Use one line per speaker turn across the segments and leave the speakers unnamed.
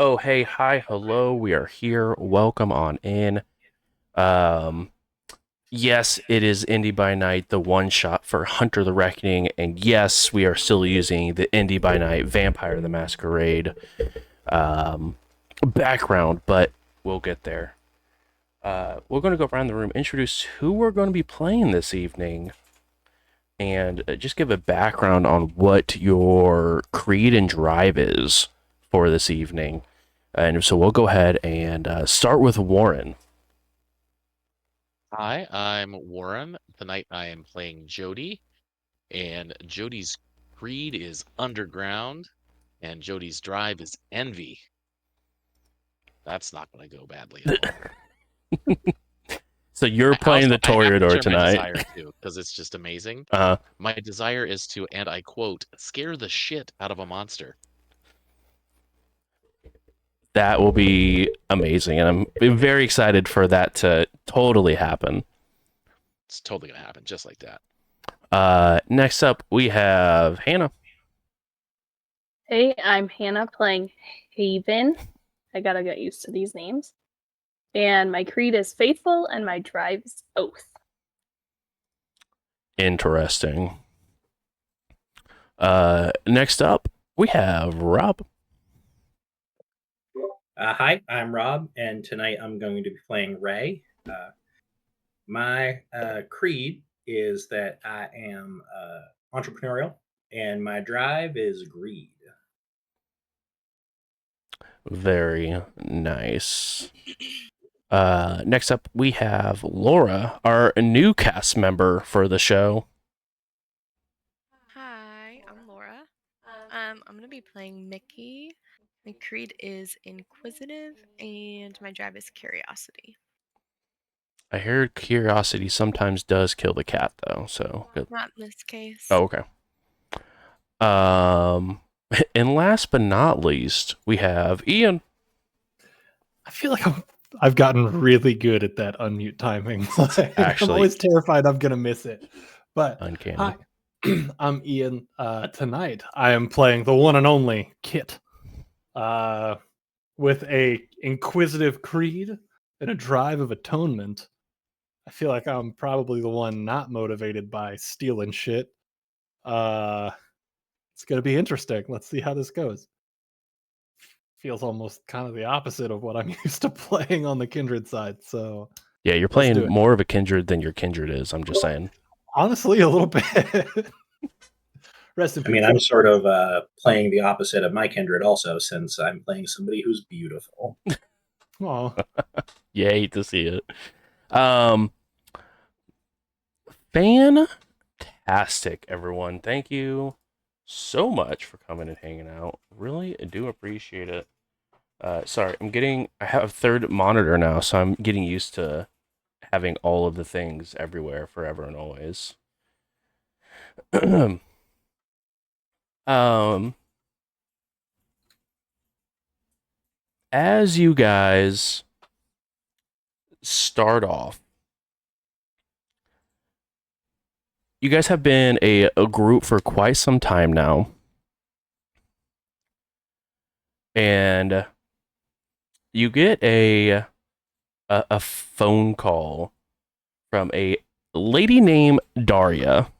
Oh, hey, hi, hello. We are here. Welcome on in. Um, yes, it is Indy by Night, the one shot for Hunter the Reckoning, and yes, we are still using the Indy by Night Vampire the Masquerade um, background, but we'll get there. We're going to go around the room, introduce who we're going to be playing this evening, and just give a background on what your creed and drive is for this evening. And so we'll go ahead and start with Warren.
Hi, I'm Warren. Tonight I am playing Jody, and Jody's creed is underground, and Jody's drive is envy. That's not going to go badly at all.
So you're
I
playing
also
the
I have to
Toreador
share my
tonight.
desire too, because it's just amazing.
Uh,
My desire is to, and I quote, scare the shit out of a monster.
that will be amazing, and I'm very excited for that to totally happen.
It's totally gonna happen, just like that.
Next up, we have Hannah.
Hey, I'm Hannah playing Haven. I gotta get used to these names. And my creed is faithful and my drive is oath.
Interesting. Next up, we have Rob.
Hi, I'm Rob, and tonight I'm going to be playing Ray. My creed is that I am entrepreneurial, and my drive is greed.
Very nice. Next up, we have Laura, our new cast member for the show.
Hi, I'm Laura. I'm gonna be playing Mickey. My creed is inquisitive, and my drive is curiosity.
I heard curiosity sometimes does kill the cat, though. So good.
Not in this case.
Oh, okay. Um, and last but not least, we have Ian.
I feel like I've gotten really good at that unmute timing. I'm
Actually,
always terrified I'm gonna miss it. But
uncanny.
hi, I'm Ian. Tonight I am playing the one and only Kit, with a inquisitive creed and a drive of atonement. I feel like I'm probably the one not motivated by stealing shit. It's gonna be interesting. Let's see how this goes. Feels almost kind of the opposite of what I'm used to playing on the Kindred side. So
Yeah, you're
let's do
playing
it.
more of a kindred than your kindred is. I'm just saying.
Honestly, a little bit. Rest in
I mean,
peace.
I'm sort of playing the opposite of my kindred also, since I'm playing somebody who's beautiful.
Oh,
Yeah, I hate to see it. Um, fantastic, everyone. Thank you so much for coming and hanging out. Really, I do appreciate it. Sorry, I have a third monitor now, so I'm getting used to having all of the things everywhere, forever and always. um, as you guys start off, you guys have been a group for quite some time now. And you get a phone call from a lady named Daria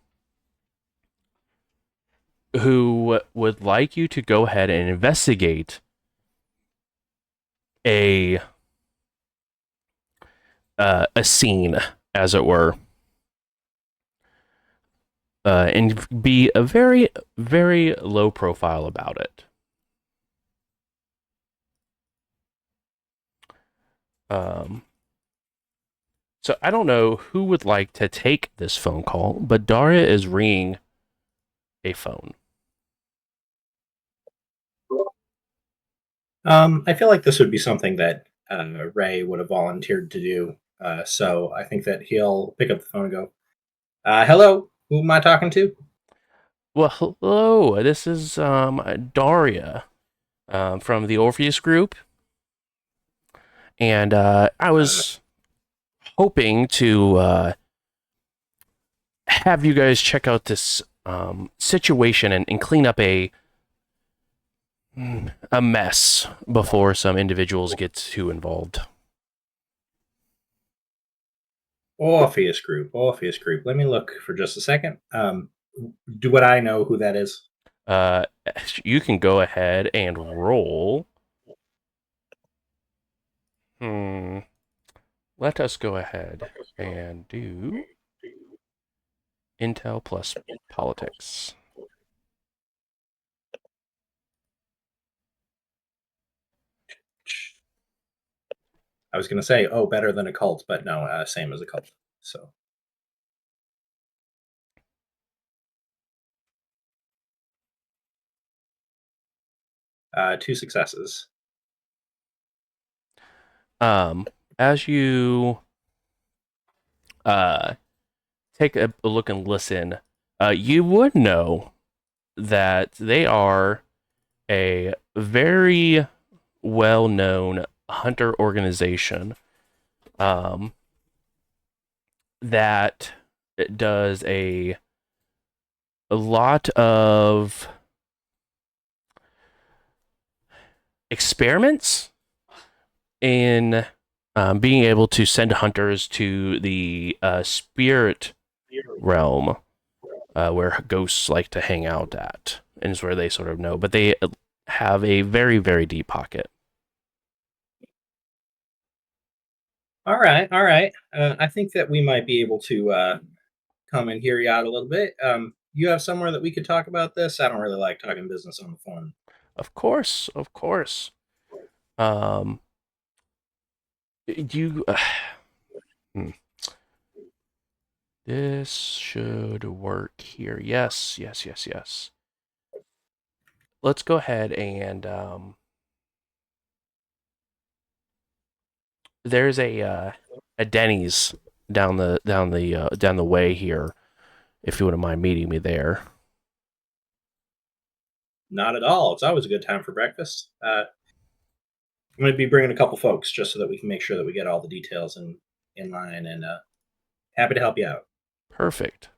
who would like you to go ahead and investigate a a scene, as it were, and be a very, very low profile about it. So I don't know who would like to take this phone call, but Daria is ringing a phone.
I feel like this would be something that Ray would have volunteered to do. So I think that he'll pick up the phone and go, hello, who am I talking to?
Well, hello. This is Daria from the Orpheus Group, and I
Uh,
was hoping to have you guys check out this situation and clean up a mess before some individuals get too involved.
Orpheus Group. Orpheus Group. Let me look for just a second. Would I know who that is?
You can go ahead and roll. Let us go ahead and do Intel plus politics.
I was going to say, oh, better than a cult, but no, same as a cult. So 2 successes.
As you take a look and listen, you would know that they are a very well-known hunter organization that does a lot of experiments in being able to send hunters to the spirit realm where ghosts like to hang out at, and is where they sort of know. But they have a very, very deep pocket.
All right. I think that we might be able to come and hear you out a little bit. You have somewhere that we could talk about this? I don't really like talking business on the phone.
Of course, of course. You. This should work here. Yes. Let's go ahead and there's a Denny's down the way here. If you wouldn't mind meeting me there.
Not at all. It's always a good time for breakfast. I'm going to be bringing a couple folks just so that we can make sure that we get all the details in line, and happy to help you out.
Perfect.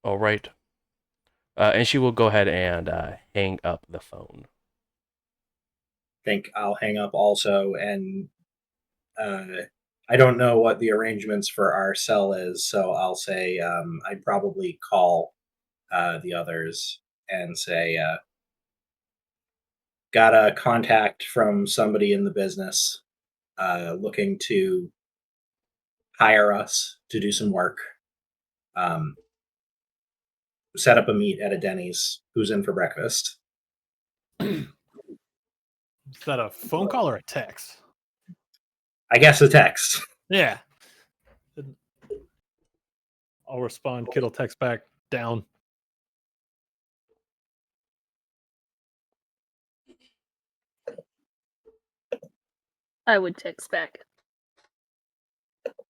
All right. And she will go ahead and hang up the phone.
Think I'll hang up also, and I don't know what the arrangements for our cell is, so I'll say I'd probably call the others and say, got a contact from somebody in the business looking to hire us to do some work. Set up a meet at a Denny's. Who's in for breakfast?
Is that a phone call or a text?
I guess a text.
Yeah. I'll respond. Kid will text back down.
I would text back.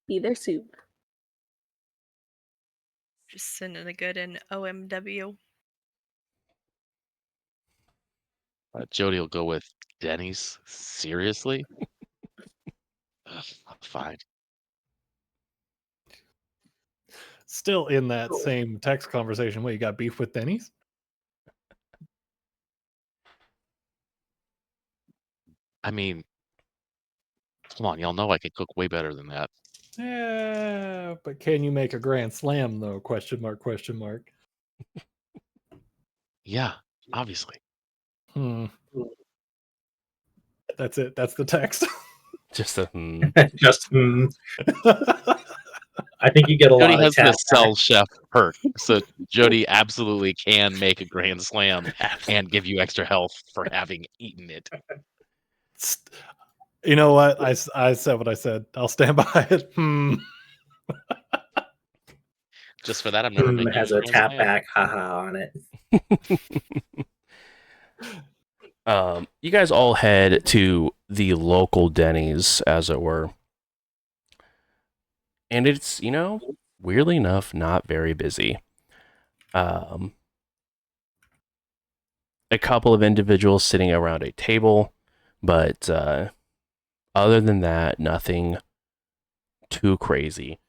Be there soon.
Just sending a good in OMW.
Jody will go with Denny's. Seriously? Ugh, fine.
Still in that same text conversation. What, you got beef with Denny's?
I mean, come on, y'all know I can cook way better than that.
Yeah, but can you make a grand slam though? Question mark, question mark.
Yeah, obviously.
That's it. That's the text.
Just a
Just, I think you get a
Jody
lot of
has the
tap.
cell chef perk, so Jody absolutely can make a grand slam and give you extra health for having eaten it.
You know what? I said what I said. I'll stand by it.
Just for that, I'm never making
Has
a
a
grand
tap
slam.
back haha on it.
You guys all head to the local Denny's, as it were. And it's, weirdly enough, not very busy. A couple of individuals sitting around a table, but other than that, nothing too crazy.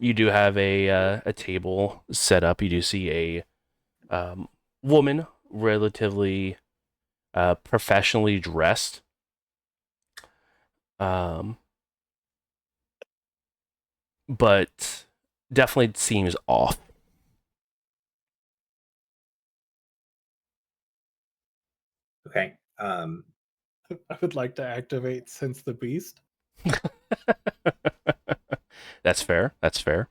You do have a table set up. You do see a woman, relatively professionally dressed. Um, but definitely seems off.
Okay.
I would like to activate Sense the Beast.
That's fair. That's fair.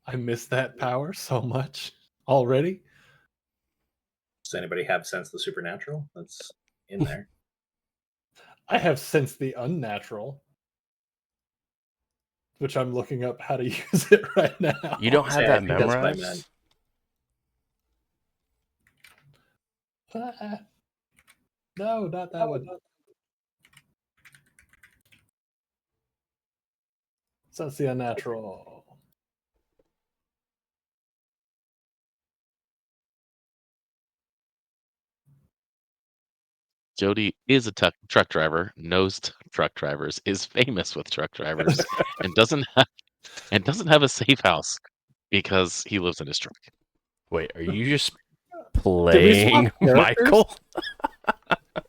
I miss that power so much already.
Does anybody have Sense the Supernatural? That's in there.
I have Sense the Unnatural, which I'm looking up how to use it right now.
You don't have
Say, I
that
think that's what I
memorized?
meant.
No, not that one. Sense the Unnatural.
Jody is a truck driver, knows truck drivers, is famous with truck drivers, and doesn't have a safe house because he lives in his truck.
Wait, are you just
Did we swap
playing
characters?
Michael?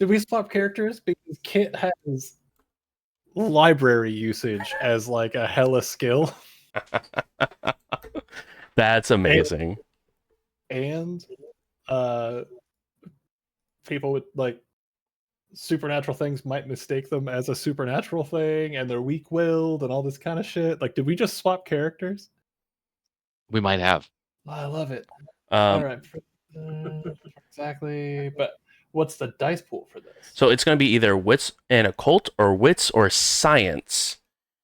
Did we swap characters? Because Kit has library usage as like a hella skill.
That's amazing.
And people with like supernatural things might mistake them as a supernatural thing, and they're weak-willed and all this kind of shit. Like, did we just swap characters?
We might have.
I love it. All right, exactly. But what's the dice pool for this?
So it's going to be either wits and occult or wits or science,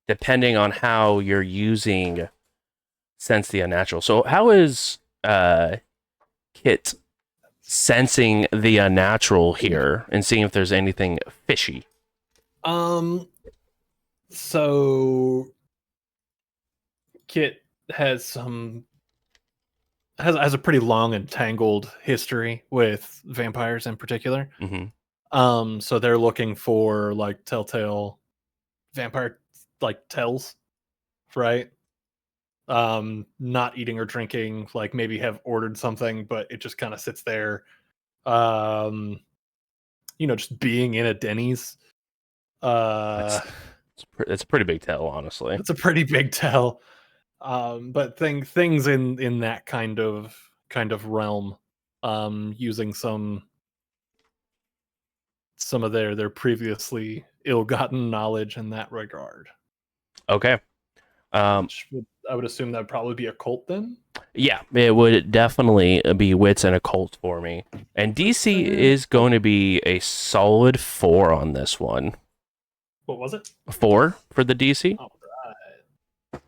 depending on how you're using sense the unnatural. So how is Kit sensing the unnatural here and seeing if there's anything fishy?
So Kit has has a pretty long and tangled history with vampires in particular.
Mm-hmm.
So they're looking for like telltale vampire like tells, right? Not eating or drinking, like maybe have ordered something, but it just kind of sits there. Just being in a Denny's.
It's a pretty big tell, honestly.
It's a pretty big tell. But things in that kind of realm, using some of their previously ill-gotten knowledge in that regard.
Okay.
I would assume that would probably be occult then.
Yeah, it would definitely be wits and occult for me. And DC is going to be a solid 4 on this one.
What was it?
4 for the DC.
All right.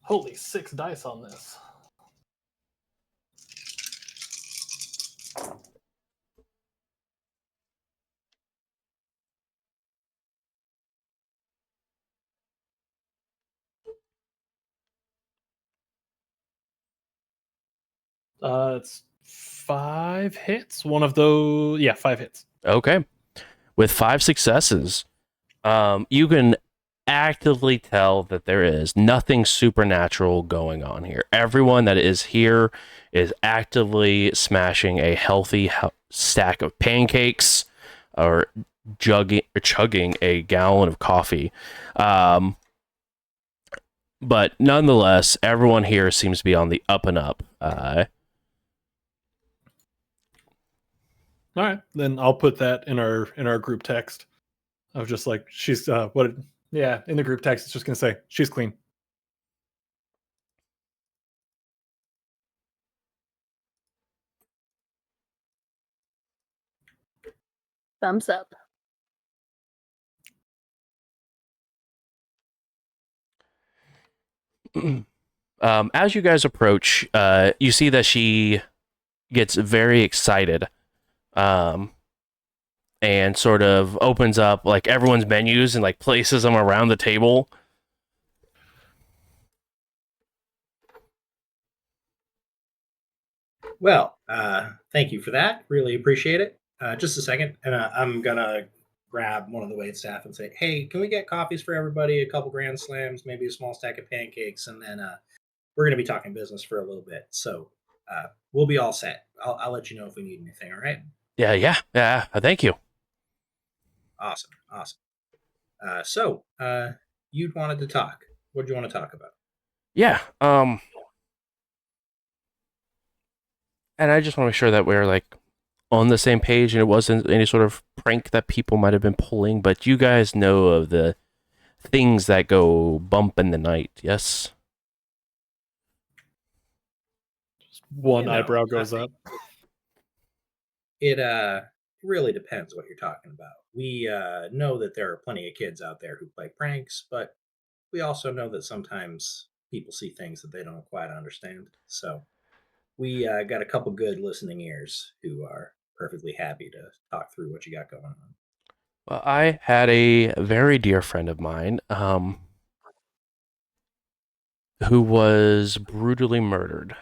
Holy 6 dice on this. It's 5 hits. One of those, 5 hits.
Okay. With 5 successes, you can actively tell that there is nothing supernatural going on here. Everyone that is here is actively smashing a healthy stack of pancakes or chugging a gallon of coffee. But nonetheless, everyone here seems to be on the up and up.
All right, then I'll put that in our group text. I was just like, she's in the group text it's just gonna say she's clean.
Thumbs up.
As you guys approach, you see that she gets very excited, and sort of opens up like everyone's menus and like places them around the table.
Well, thank you for that. Really appreciate it. Just a second, and I'm gonna grab one of the wait staff and say, "Hey, can we get coffees for everybody? A couple grand slams, maybe a small stack of pancakes, and then we're going to be talking business for a little bit. So we'll be all set. I'll let you know if we need anything. All right?
Yeah. Thank you.
Awesome. So you'd wanted to talk. What do you want to talk about?
Yeah. And I just want to make sure that we're like on the same page and it wasn't any sort of prank that people might have been pulling, but you guys know of the things that go bump in the night, yes?
One eyebrow goes up.
It really depends what you're talking about. We know that there are plenty of kids out there who play pranks, but we also know that sometimes people see things that they don't quite understand. So we got a couple good listening ears who are perfectly happy to talk through what you got going on.
Well, I had a very dear friend of mine who was brutally murdered.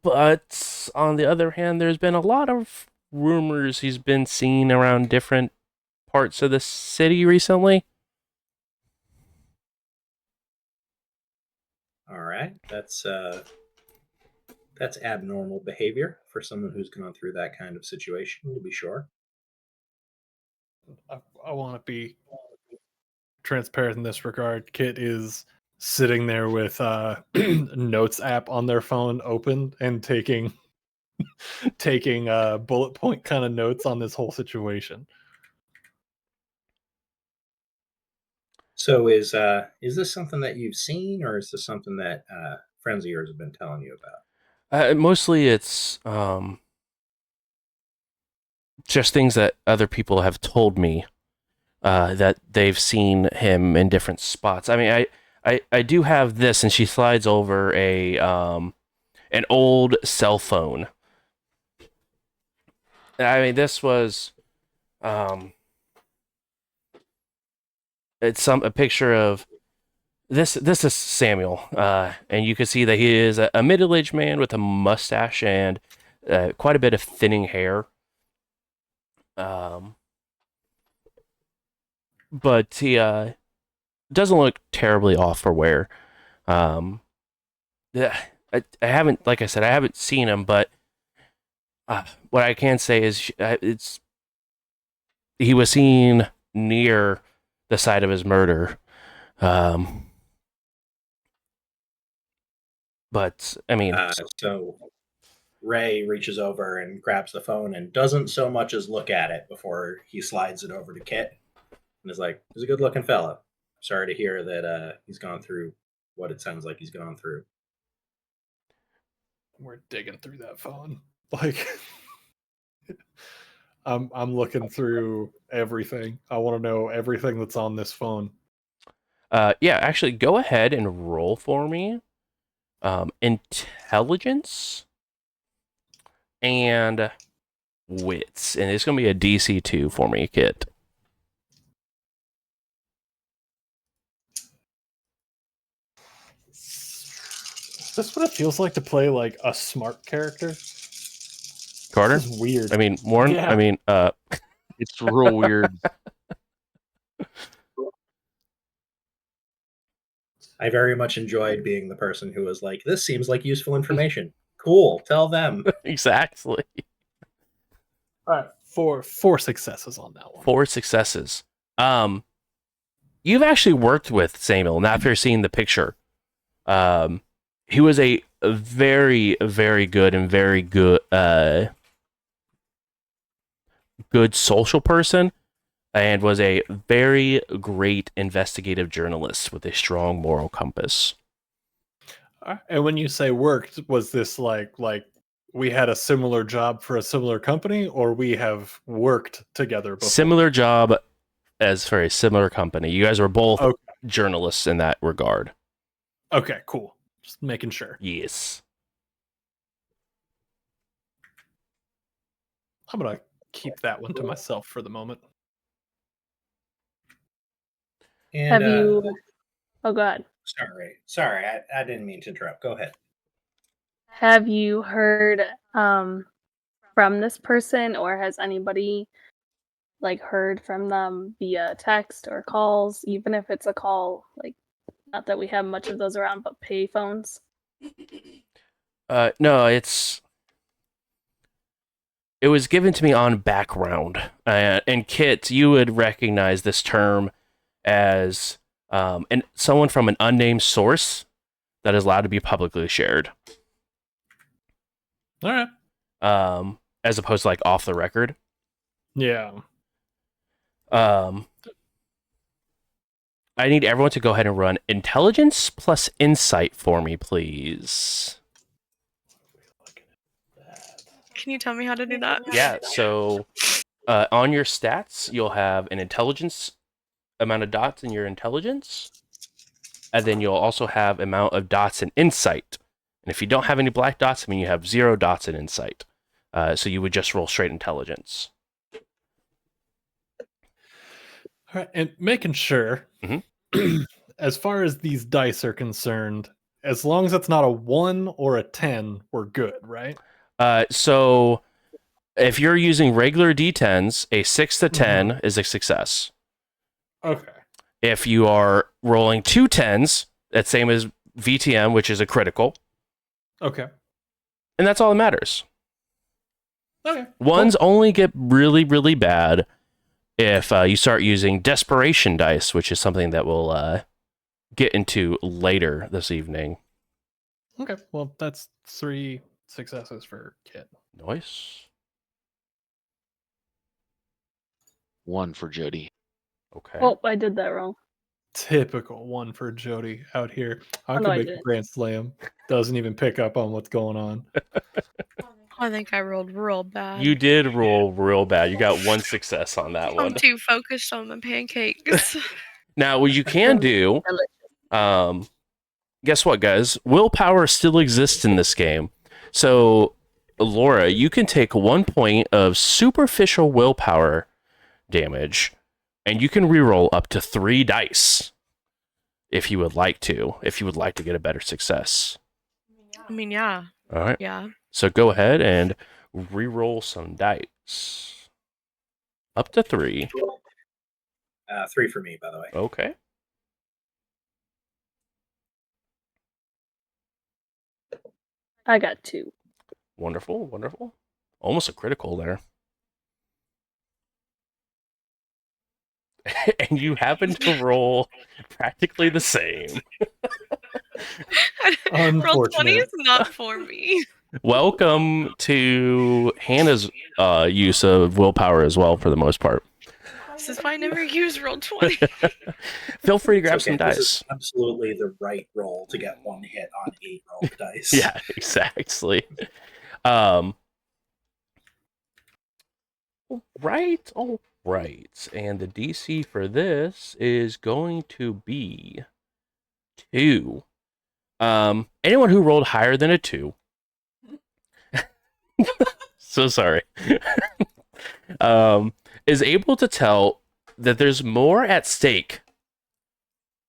But on the other hand, there's been a lot of rumors he's been seen around different parts of the city recently.
All right, that's abnormal behavior for someone who's gone through that kind of situation, to be sure.
I want to be transparent in this regard. Kit is sitting there with notes app on their phone open and taking bullet point kind of notes on this whole situation.
So is this something that you've seen, or is this something that friends of yours have been telling you about?
Mostly it's just things that other people have told me that they've seen him in different spots. I mean, I do have this, and she slides over an old cell phone. I mean, this was it's a picture of this. This is Samuel, and you can see that he is a middle-aged man with a mustache and quite a bit of thinning hair. But he doesn't look terribly off for wear. Yeah, I haven't, like I said, I haven't seen him, but what I can say is it's he was seen near the site of his murder. But I mean,
So Ray reaches over and grabs the phone and doesn't so much as look at it before he slides it over to Kit and is like, "He's a good-looking fella. Sorry to hear that he's gone through what it sounds like he's gone through."
We're digging through that phone. Like I'm looking through everything. I want to know everything that's on this phone.
yeah, actually, go ahead and roll for me. Intelligence and wits, and it's gonna be a DC 2 for me, Kit.
Is this what it feels like to play like a smart character?
Carter?
This is weird.
I mean, Warren?
Yeah.
I mean,
It's real weird.
I very much enjoyed being the person who was like, "This seems like useful information. Cool, tell them."
exactly.
All right, four successes on that one.
4 successes. You've actually worked with Samuel, and after seeing the picture, he was a very, very good and very good, good social person, and was a very great investigative journalist with a strong moral compass.
And when you say worked, was this like we had a similar job for a similar company, or we have worked together before?
Similar job as for a similar company. You guys were both journalists in that regard.
Okay, cool. Just making sure.
Yes.
I'm gonna keep that one to myself for the moment.
And,
Have you? Oh, God.
Sorry, I didn't mean to interrupt. Go ahead.
Have you heard from this person, or has anybody like heard from them via text or calls, even if it's a call, like not that we have much of those around, but pay phones?
No, it was given to me on background. And Kit, you would recognize this term as someone from an unnamed source that is allowed to be publicly shared.
All right.
As opposed to like off the record.
Yeah.
I need everyone to go ahead and run intelligence plus insight for me, please.
Can you tell me how to do that?
Yeah, so on your stats, you'll have an intelligence amount of dots in your intelligence, and then you'll also have amount of dots in insight. And if you don't have any black dots, I mean you have 0 dots in insight. So you would just roll straight intelligence.
All right, and making sure, as far as these dice are concerned, as long as it's not a 1 or a 10, we're good, right?
So if you're using regular D10s, a 6 to 10 is a success.
Okay.
If you are rolling 2 10s, that's same as VTM, which is a critical.
Okay.
And that's all that matters.
Okay.
Ones only get really, really bad if you start using desperation dice, which is something that we'll get into later this evening.
Okay. Well, that's 3 successes for Kit.
Nice.
1 for Jody.
Okay.
Oh, I did that wrong.
Typical one for Jody out here. I
Oh, no,
could
I
make a
didn't.
grand slam. Doesn't even pick up on what's going on.
I think I rolled real bad.
You did roll real bad. You got 1 success on that
I'm
one.
too focused on the pancakes.
Now, what you can do, guess what, guys? Willpower still exists in this game. So, Laura, you can take 1 point of superficial willpower damage, and you can reroll up to 3 dice if you would like to get a better success.
I mean, yeah.
All right.
Yeah.
So go ahead and reroll some dice. Up to 3.
3 for me, by the way.
Okay.
I got 2.
Wonderful, wonderful. Almost a critical there. And you happen to roll practically the same.
Roll 20 is not for me.
Welcome to Hannah's use of willpower as well, for the most part.
This is why I never use roll 20.
Feel free to grab
It's okay.
some dice.
This is absolutely the right roll to get 1 hit on 8 rolled dice.
Yeah, exactly. Right. All right. And the DC for this is going to be 2. Anyone who rolled higher than a 2. So sorry. Is able to tell that there's more at stake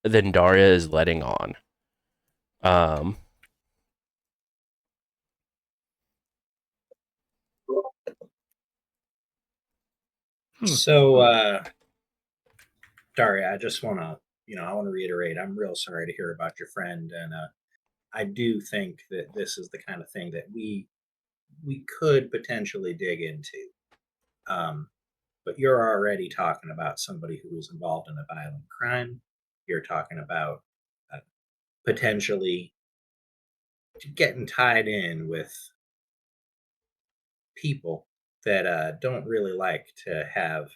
than Daria is letting on.
So, Daria, I just want to, I want to reiterate, I'm real sorry to hear about your friend, and I do think that this is the kind of thing that we could potentially dig into. But you're already talking about somebody who was involved in a violent crime. You're talking about potentially getting tied in with people that don't really like to have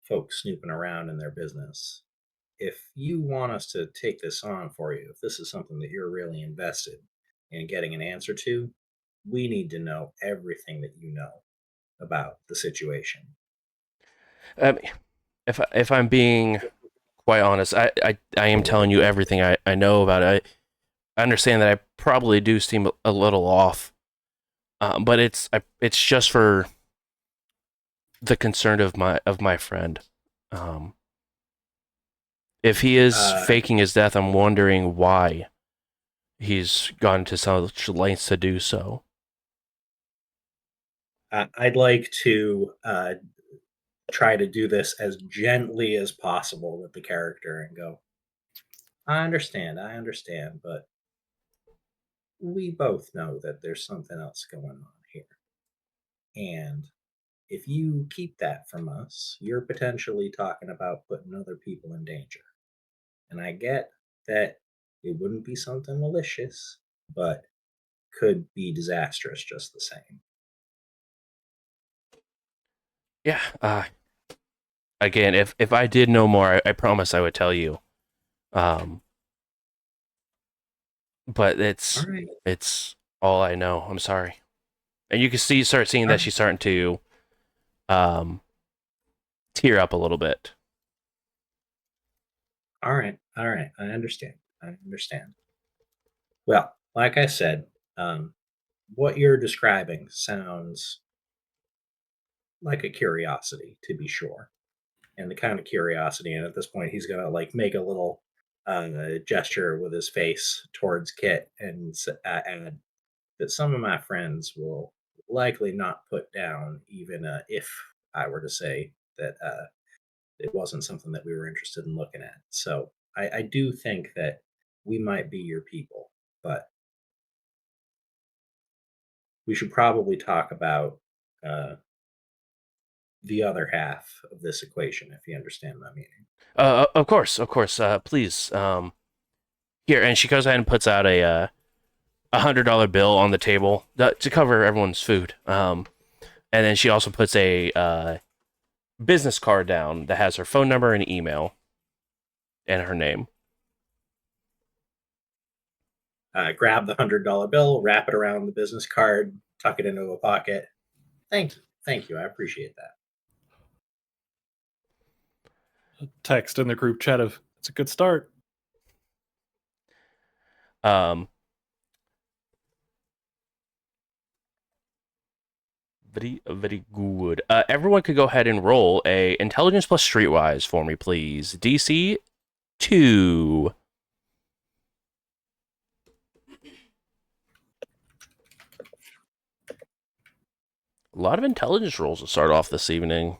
folks snooping around in their business. If you want us to take this on for you, if this is something that you're really invested in getting an answer to, we need to know everything that you know about the situation.
If I'm being quite honest, I am telling you everything I know about it. I understand that I probably do seem a little off, but it's just for the concern of my friend. If he is faking his death, I'm wondering why he's gone to such lengths to do so.
I'd like to try to do this as gently as possible with the character and go, I understand, but we both know that there's something else going on here. And if you keep that from us, you're potentially talking about putting other people in danger. And I get that it wouldn't be something malicious, but could be disastrous just the same.
Yeah. Again, if I did know more, I promise I would tell you. But
All right.
it's all I know. I'm sorry. And you can start seeing that she's starting to um, tear up a little bit.
All right. I understand. Well, like I said, what you're describing sounds like a curiosity, to be sure, and the kind of curiosity. And at this point, he's gonna like make a little gesture with his face towards Kit and add that some of my friends will likely not put down, even if I were to say that it wasn't something that we were interested in looking at. So I do think that we might be your people, but we should probably talk about uh, the other half of this equation, if you understand my meaning.
Of course. Please. Here, and she goes ahead and puts out a $100 bill on the table to cover everyone's food. And then she also puts a business card down that has her phone number and email and her name.
Grab the $100 bill, wrap it around the business card, tuck it into a pocket. Thank you. I appreciate that.
Text in the group chat of it's a good start.
Very good. Everyone could go ahead and roll a intelligence plus streetwise for me, please. DC 2. A lot of intelligence rolls to start off this evening.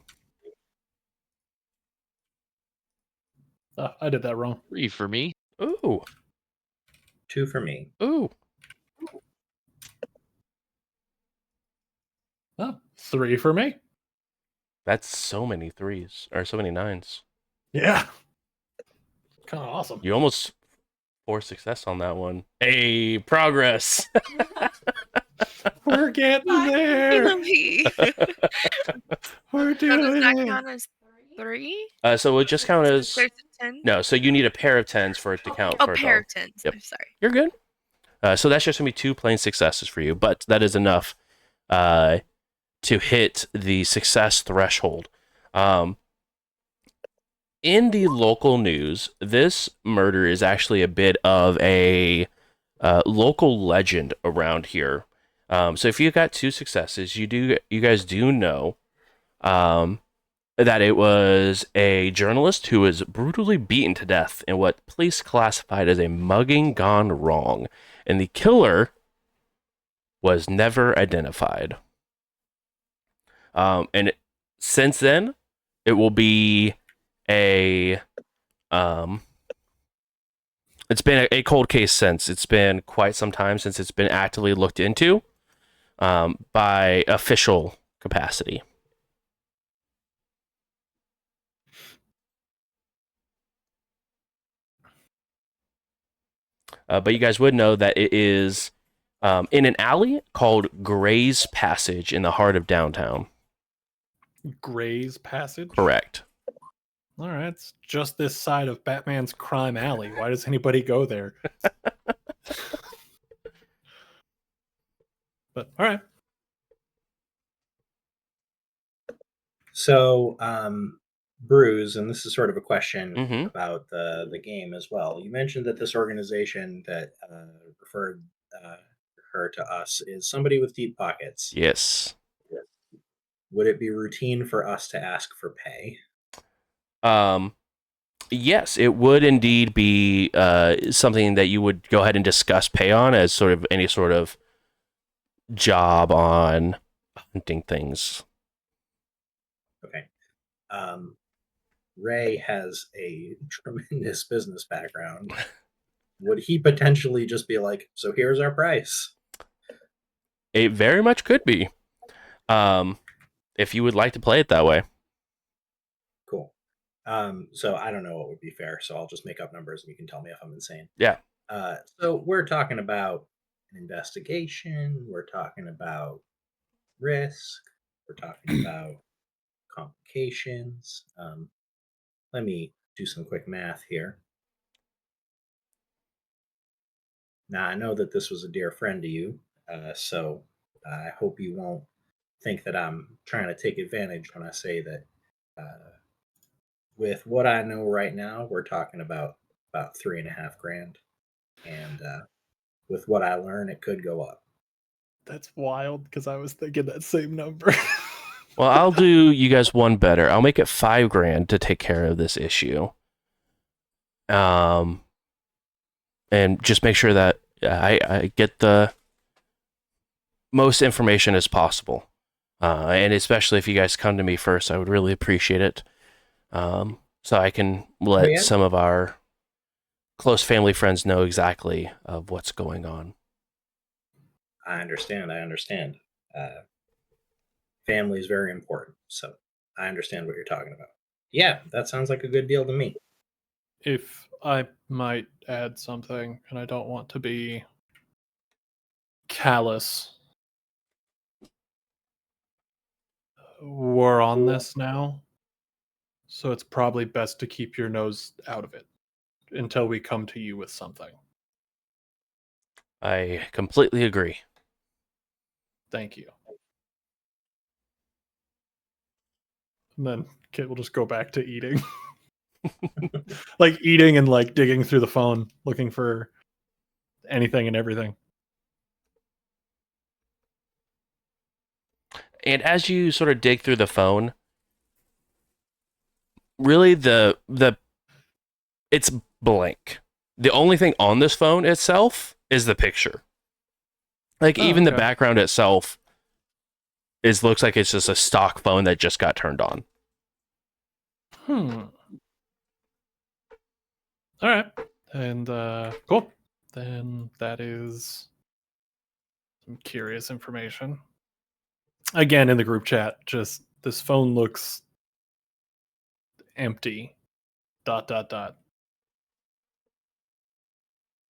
I did that wrong.
3 for me.
Ooh.
2 for me.
Ooh.
3 for me.
That's so many threes, or so many nines.
Yeah. Kind of awesome.
You almost forced success on that one. Hey, progress.
We're getting there. We're
So does
doing
that
it.
count as 3?
So it would just count as...
There's a 10?
No, so you need a pair of 10s for it to count
Oh,
for a
pair
dog.
of 10s.
Yep.
I'm sorry.
You're good. So that's just going to be 2 plain successes for you, but that is enough to hit the success threshold. In the local news, this murder is actually a bit of a local legend around here. So if you got 2 successes, you guys do know that it was a journalist who was brutally beaten to death in what police classified as a mugging gone wrong, and the killer was never identified. And since then, it will be a it's been a cold case since. It's been quite some time since it's been actively looked into by official capacity. But you guys would know that it is in an alley called Gray's Passage in the heart of downtown.
Gray's Passage?
Correct.
All right, it's just this side of Batman's crime alley. Why does anybody go there? But all right.
So, Bruce, and this is sort of a question
Mhm.
about the game as well. You mentioned that this organization that referred her to us is somebody with deep pockets.
Yes.
Would it be routine for us to ask for pay?
Yes, it would indeed be something that you would go ahead and discuss pay on as sort of any sort of job on hunting things.
Okay. Ray has a tremendous business background. Would he potentially just be like, so here's our price?
It very much could be. If you would like to play it that way.
Cool. So I don't know what would be fair, so I'll just make up numbers and you can tell me if I'm insane.
Yeah.
So we're talking about an investigation, we're talking about risk, we're talking about complications. Let me do some quick math here. Now, I know that this was a dear friend to you, so I hope you won't think that I'm trying to take advantage when I say that with what I know right now, we're talking about 3.5 grand, and with what I learn, it could go up.
That's wild because I was thinking that same number.
Well, I'll do you guys one better. I'll make it 5 grand to take care of this issue. And just make sure that I get the most information as possible. And especially if you guys come to me first, I would really appreciate it. So I can let some of our close family friends know exactly of what's going on.
I understand. Family is very important, so I understand what you're talking about. Yeah, that sounds like a good deal to me.
If I might add something, and I don't want to be callous, we're on this now, so it's probably best to keep your nose out of it until we come to you with something.
I completely agree.
Thank you. And then Kit will just go back to eating. Like eating and like digging through the phone, looking for anything and everything.
And as you sort of dig through the phone, really it's blank. The only thing on this phone itself is the picture. Like even the background itself looks like it's just a stock phone that just got turned on.
All right. And cool. Then that is some curious information. Again, in the group chat, just this phone looks empty. ...
I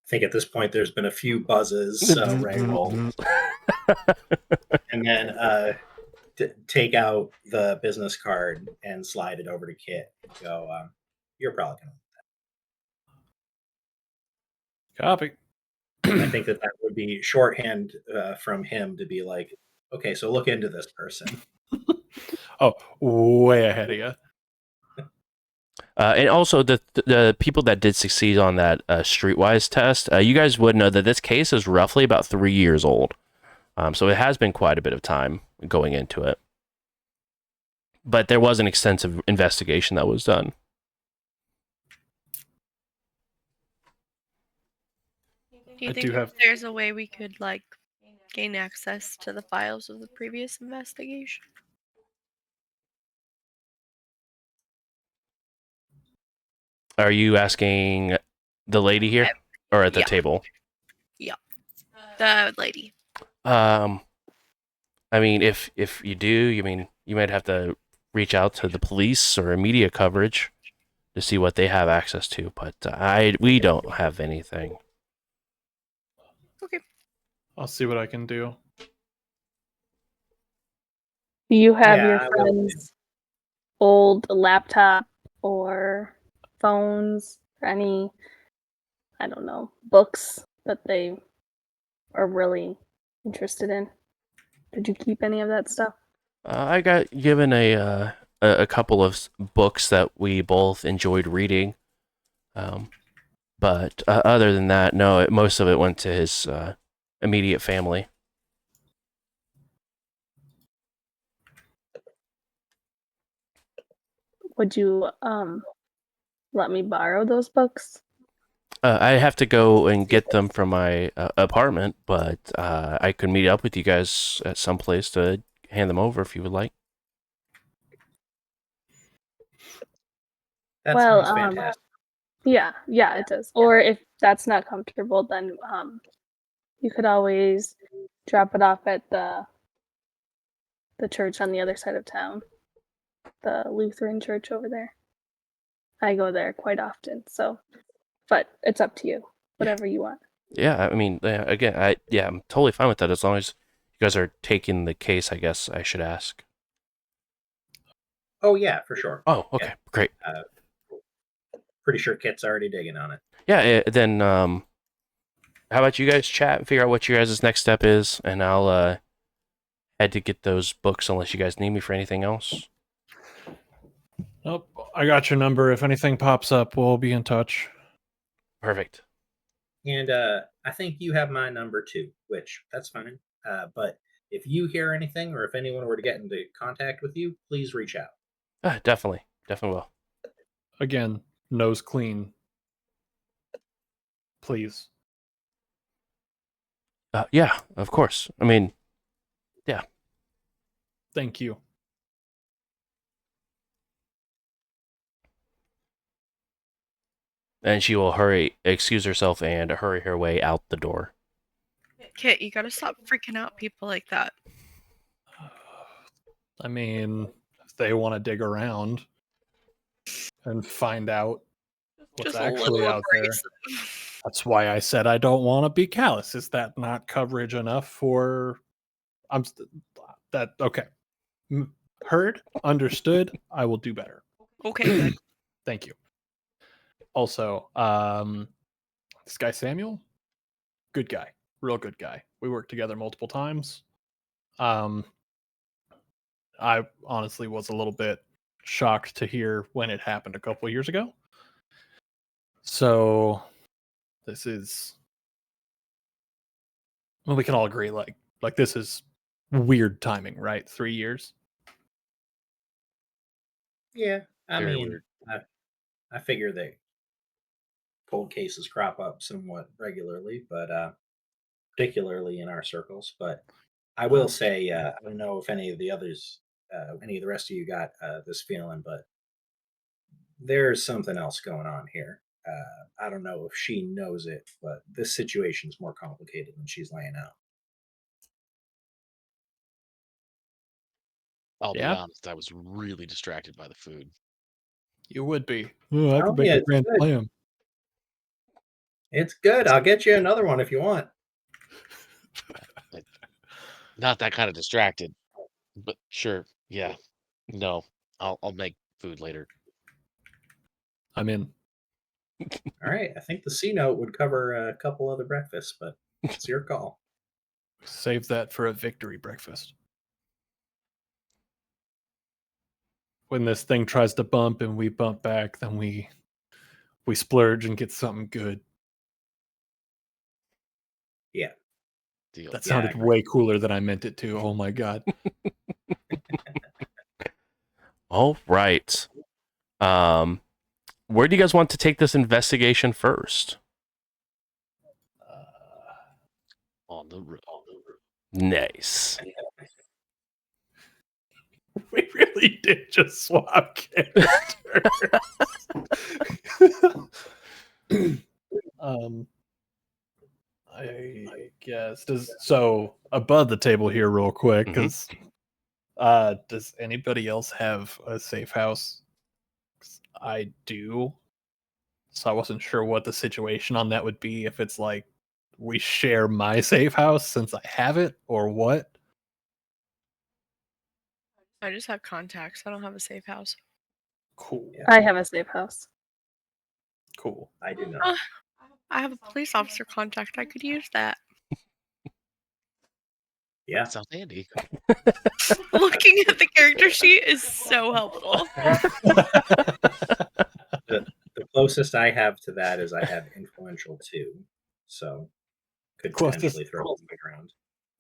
think at this point there's been a few buzzes, so Ray will and then take out the business card and slide it over to Kit and go, you're probably gonna.
Copy.
I think that would be shorthand from him to be like, okay, so look into this person.
Oh, way ahead of you.
And also, the people that did succeed on that Streetwise test, you guys would know that this case is roughly about 3 years old. So it has been quite a bit of time going into it. But there was an extensive investigation that was done.
Do you think there's a way we could like gain access to the files of the previous investigation?
Are you asking the lady here or at the table?
Yeah, the lady.
I mean, if you do, you might have to reach out to the police or media coverage to see what they have access to. But we don't have anything.
Okay.
I'll see what I can do.
Do you have your friend's old laptop or phones or any, I don't know, books that they are really interested in? Did you keep any of that stuff?
I got given a couple of books that we both enjoyed reading. But other than that, no, most of it went to his immediate family.
Would you let me borrow those books?
I have to go and get them from my apartment, but I could meet up with you guys at some place to hand them over if you would like.
That
Well,
sounds fantastic.
Yeah, it does. Or if that's not comfortable, then you could always drop it off at the church on the other side of town, the Lutheran church over there. I go there quite often, so but it's up to you, whatever you want.
Yeah, I mean, again, I'm totally fine with that as long as you guys are taking the case. I guess I should ask.
Oh yeah, for sure.
Oh, okay, great.
Pretty sure Kit's already digging on it.
Yeah, then how about you guys chat and figure out what your guys' next step is, and I'll head to get those books unless you guys need me for anything else.
Nope, I got your number. If anything pops up, we'll be in touch.
Perfect.
And I think you have my number too, which that's fine. But if you hear anything or if anyone were to get into contact with you, please reach out.
Definitely will.
Again, nose clean. Please.
Yeah, of course. I mean, yeah.
Thank you.
And she will excuse herself and hurry her way out the door.
Kit, you gotta stop freaking out people like that.
I mean, if they want to dig around and find out what's
Just a
actually
little
out there,
abrasive.
that's why I said I don't want to be callous. Is that not coverage enough for? Okay. Heard, understood. I will do better.
Okay, good.
Thank you. Also, this guy Samuel, good guy, real good guy. We worked together multiple times. I honestly was a little bit shocked to hear when it happened a couple of years ago. So this is, well, we can all agree like this is weird timing, right? 3 years.
Yeah, I
Very
mean,
weird.
I figure that cold cases crop up somewhat regularly, but particularly in our circles. But I will say, I don't know if any of the others, any of the rest of you got this feeling, but there's something else going on here. I don't know if she knows it, but this situation's more complicated than she's laying out.
I'll be
Yeah?
honest, I was really distracted by the food.
You would be. Oh, I
Oh,
could make
yeah,
a
it's
grand
good.
slam.
It's good. I'll get you another one if you want.
Not that kind of distracted, but sure, yeah. No, I'll make food later.
I'm in.
All right. I think the C note would cover a couple other breakfasts, but it's your call.
Save that for a victory breakfast. When this thing tries to bump and we bump back, then we splurge and get something good.
Yeah.
Deal.
That
Yeah, I
sounded
agree.
way cooler than I meant it to. Oh my god.
All right. Where do you guys want to take this investigation first?
On the roof.
Nice.
We really did just swap characters. I guess so above the table here real quick, because does anybody else have a safe house? 'Cause I do. So I wasn't sure what the situation on that would be, if it's like we share my safe house since I have it, or what.
I just have contacts. I don't have a safe house.
Cool.
Yeah.
I have a safe house.
Cool.
I do not.
Uh, I have a police officer contact. I could use that.
Yeah.
That sounds handy.
Looking at the character sheet is so helpful.
The closest I have to that is I have influential too, so could
Closest-
potentially throw it on the ground.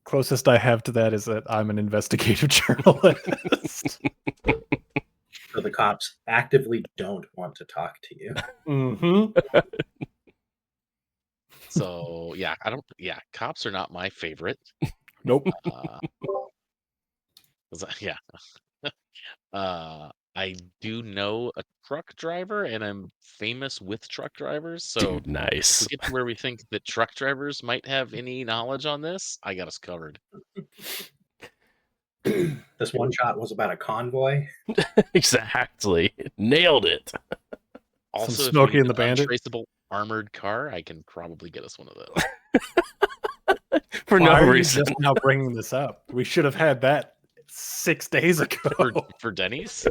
Closest I have to that is that I'm an investigative journalist.
So the cops actively don't want to talk to you.
Mm-hmm.
So yeah, cops are not my favorite.
Nope.
Yeah. I do know a truck driver, and I'm famous with truck drivers. So
Dude,
if we
nice.
get to where we think that truck drivers might have any knowledge on this, I got us covered.
This one shot was about a convoy.
Exactly. Nailed it.
Also, if we
Smokey
need
and
an
the Bandit.
untraceable armored car, I can probably get us one of those.
For
Why
no
are you
reason.
just now bringing this up? We should have had that 6 days ago.
For Denny's?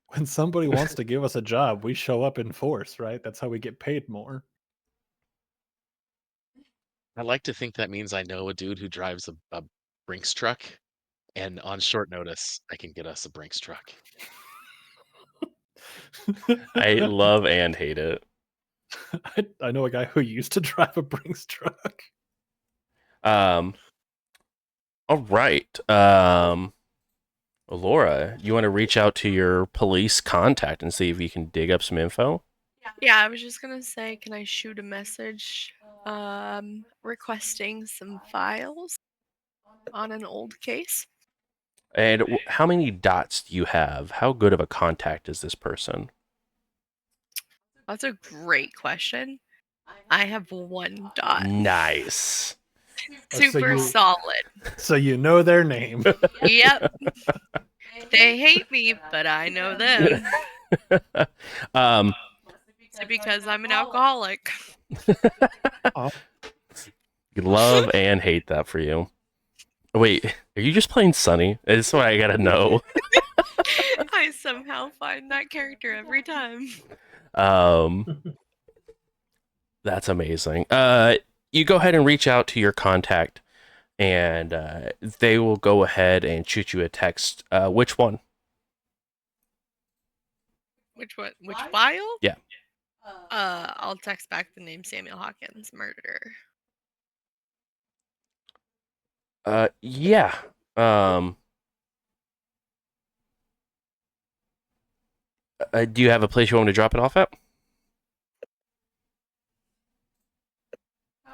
When somebody wants to give us a job, we show up in force, right? That's how we get paid more.
I like to think that means I know a dude who drives a Brinks truck, and on short notice, I can get us a Brinks truck.
I love and hate it.
I know a guy who used to drive a Brinks truck.
All right. Laura, you want to reach out to your police contact and see if you can dig up some info?
Yeah, I was just gonna say, can I shoot a message requesting some files on an old case?
And how many dots do you have? How good of a contact is this person?
That's a great question. I have 1 dot.
Nice.
Super solid.
So you know their name.
Yep. They hate me, but I know them. Because I'm an alcoholic.
Love and hate that for you. Wait, are you just playing Sunny? That's what I gotta know.
I somehow find that character every time.
That's amazing. You go ahead and reach out to your contact, and they will go ahead and shoot you a text. Which one?
Which one? Which file?
Yeah.
I'll text back the name Samuel Hawkins, murderer.
Yeah. Do you have a place you want me to drop it off at?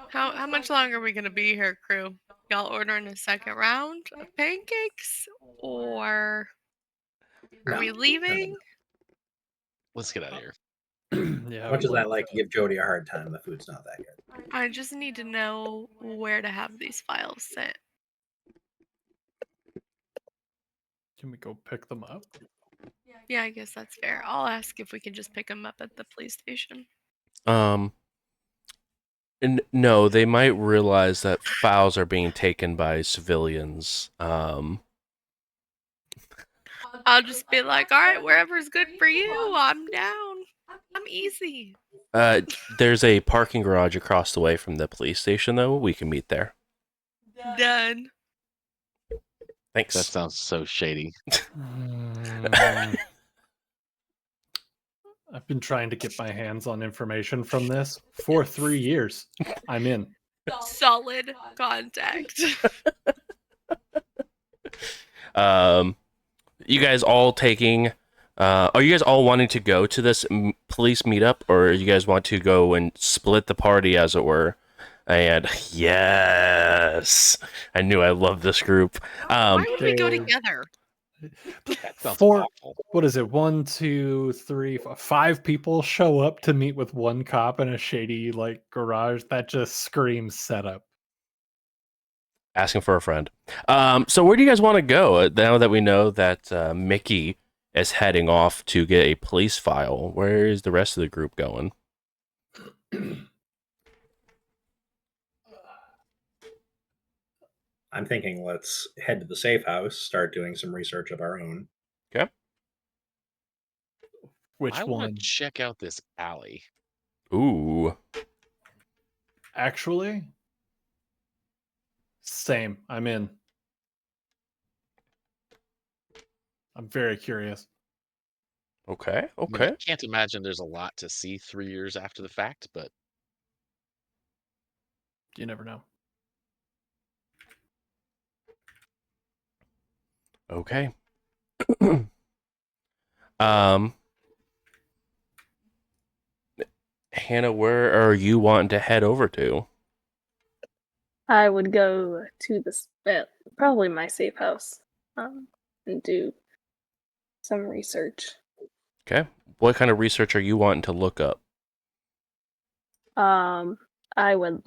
How much longer are we gonna be here, crew? Y'all ordering a second round of pancakes, or are we leaving?
Let's get out of here.
Yeah.
Much as I like to give Jody a hard time, the food's not that good.
I just need to know where to have these files sent.
Can we go pick them up?
Yeah, I guess that's fair. I'll ask if we can just pick them up at the police station.
No, they might realize that files are being taken by civilians.
I'll just be like, all right, wherever's good for you, I'm down. I'm easy.
There's a parking garage across the way from the police station, though. We can meet there.
Done.
Thanks.
That sounds so shady.
I've been trying to get my hands on information from this for 3 years. I'm in.
Solid contact.
You guys all taking? Are you guys all wanting to go to this police meetup, or you guys want to go and split the party, as it were? And yes, I knew I loved this group.
Why would we go together?
That sounds
Four,
awful.
what is it? 1, 2, 3, 5 people show up to meet with one cop in a shady like garage. That just screams setup.
Asking for a friend. So where do you guys want to go now that we know that Mickey is heading off to get a police file? Where is the rest of the group going?
I'm thinking let's head to the safe house, start doing some research of our own.
Okay.
Which
I
one?
want to check out this alley.
Ooh.
Actually, same. I'm in. I'm very curious.
Okay.
I mean, I can't imagine there's a lot to see 3 years after the fact, but
You never know.
Okay. Hannah, where are you wanting to head over to?
I would go to probably my safe house, and do some research.
Okay. What kind of research are you wanting to look up?
I would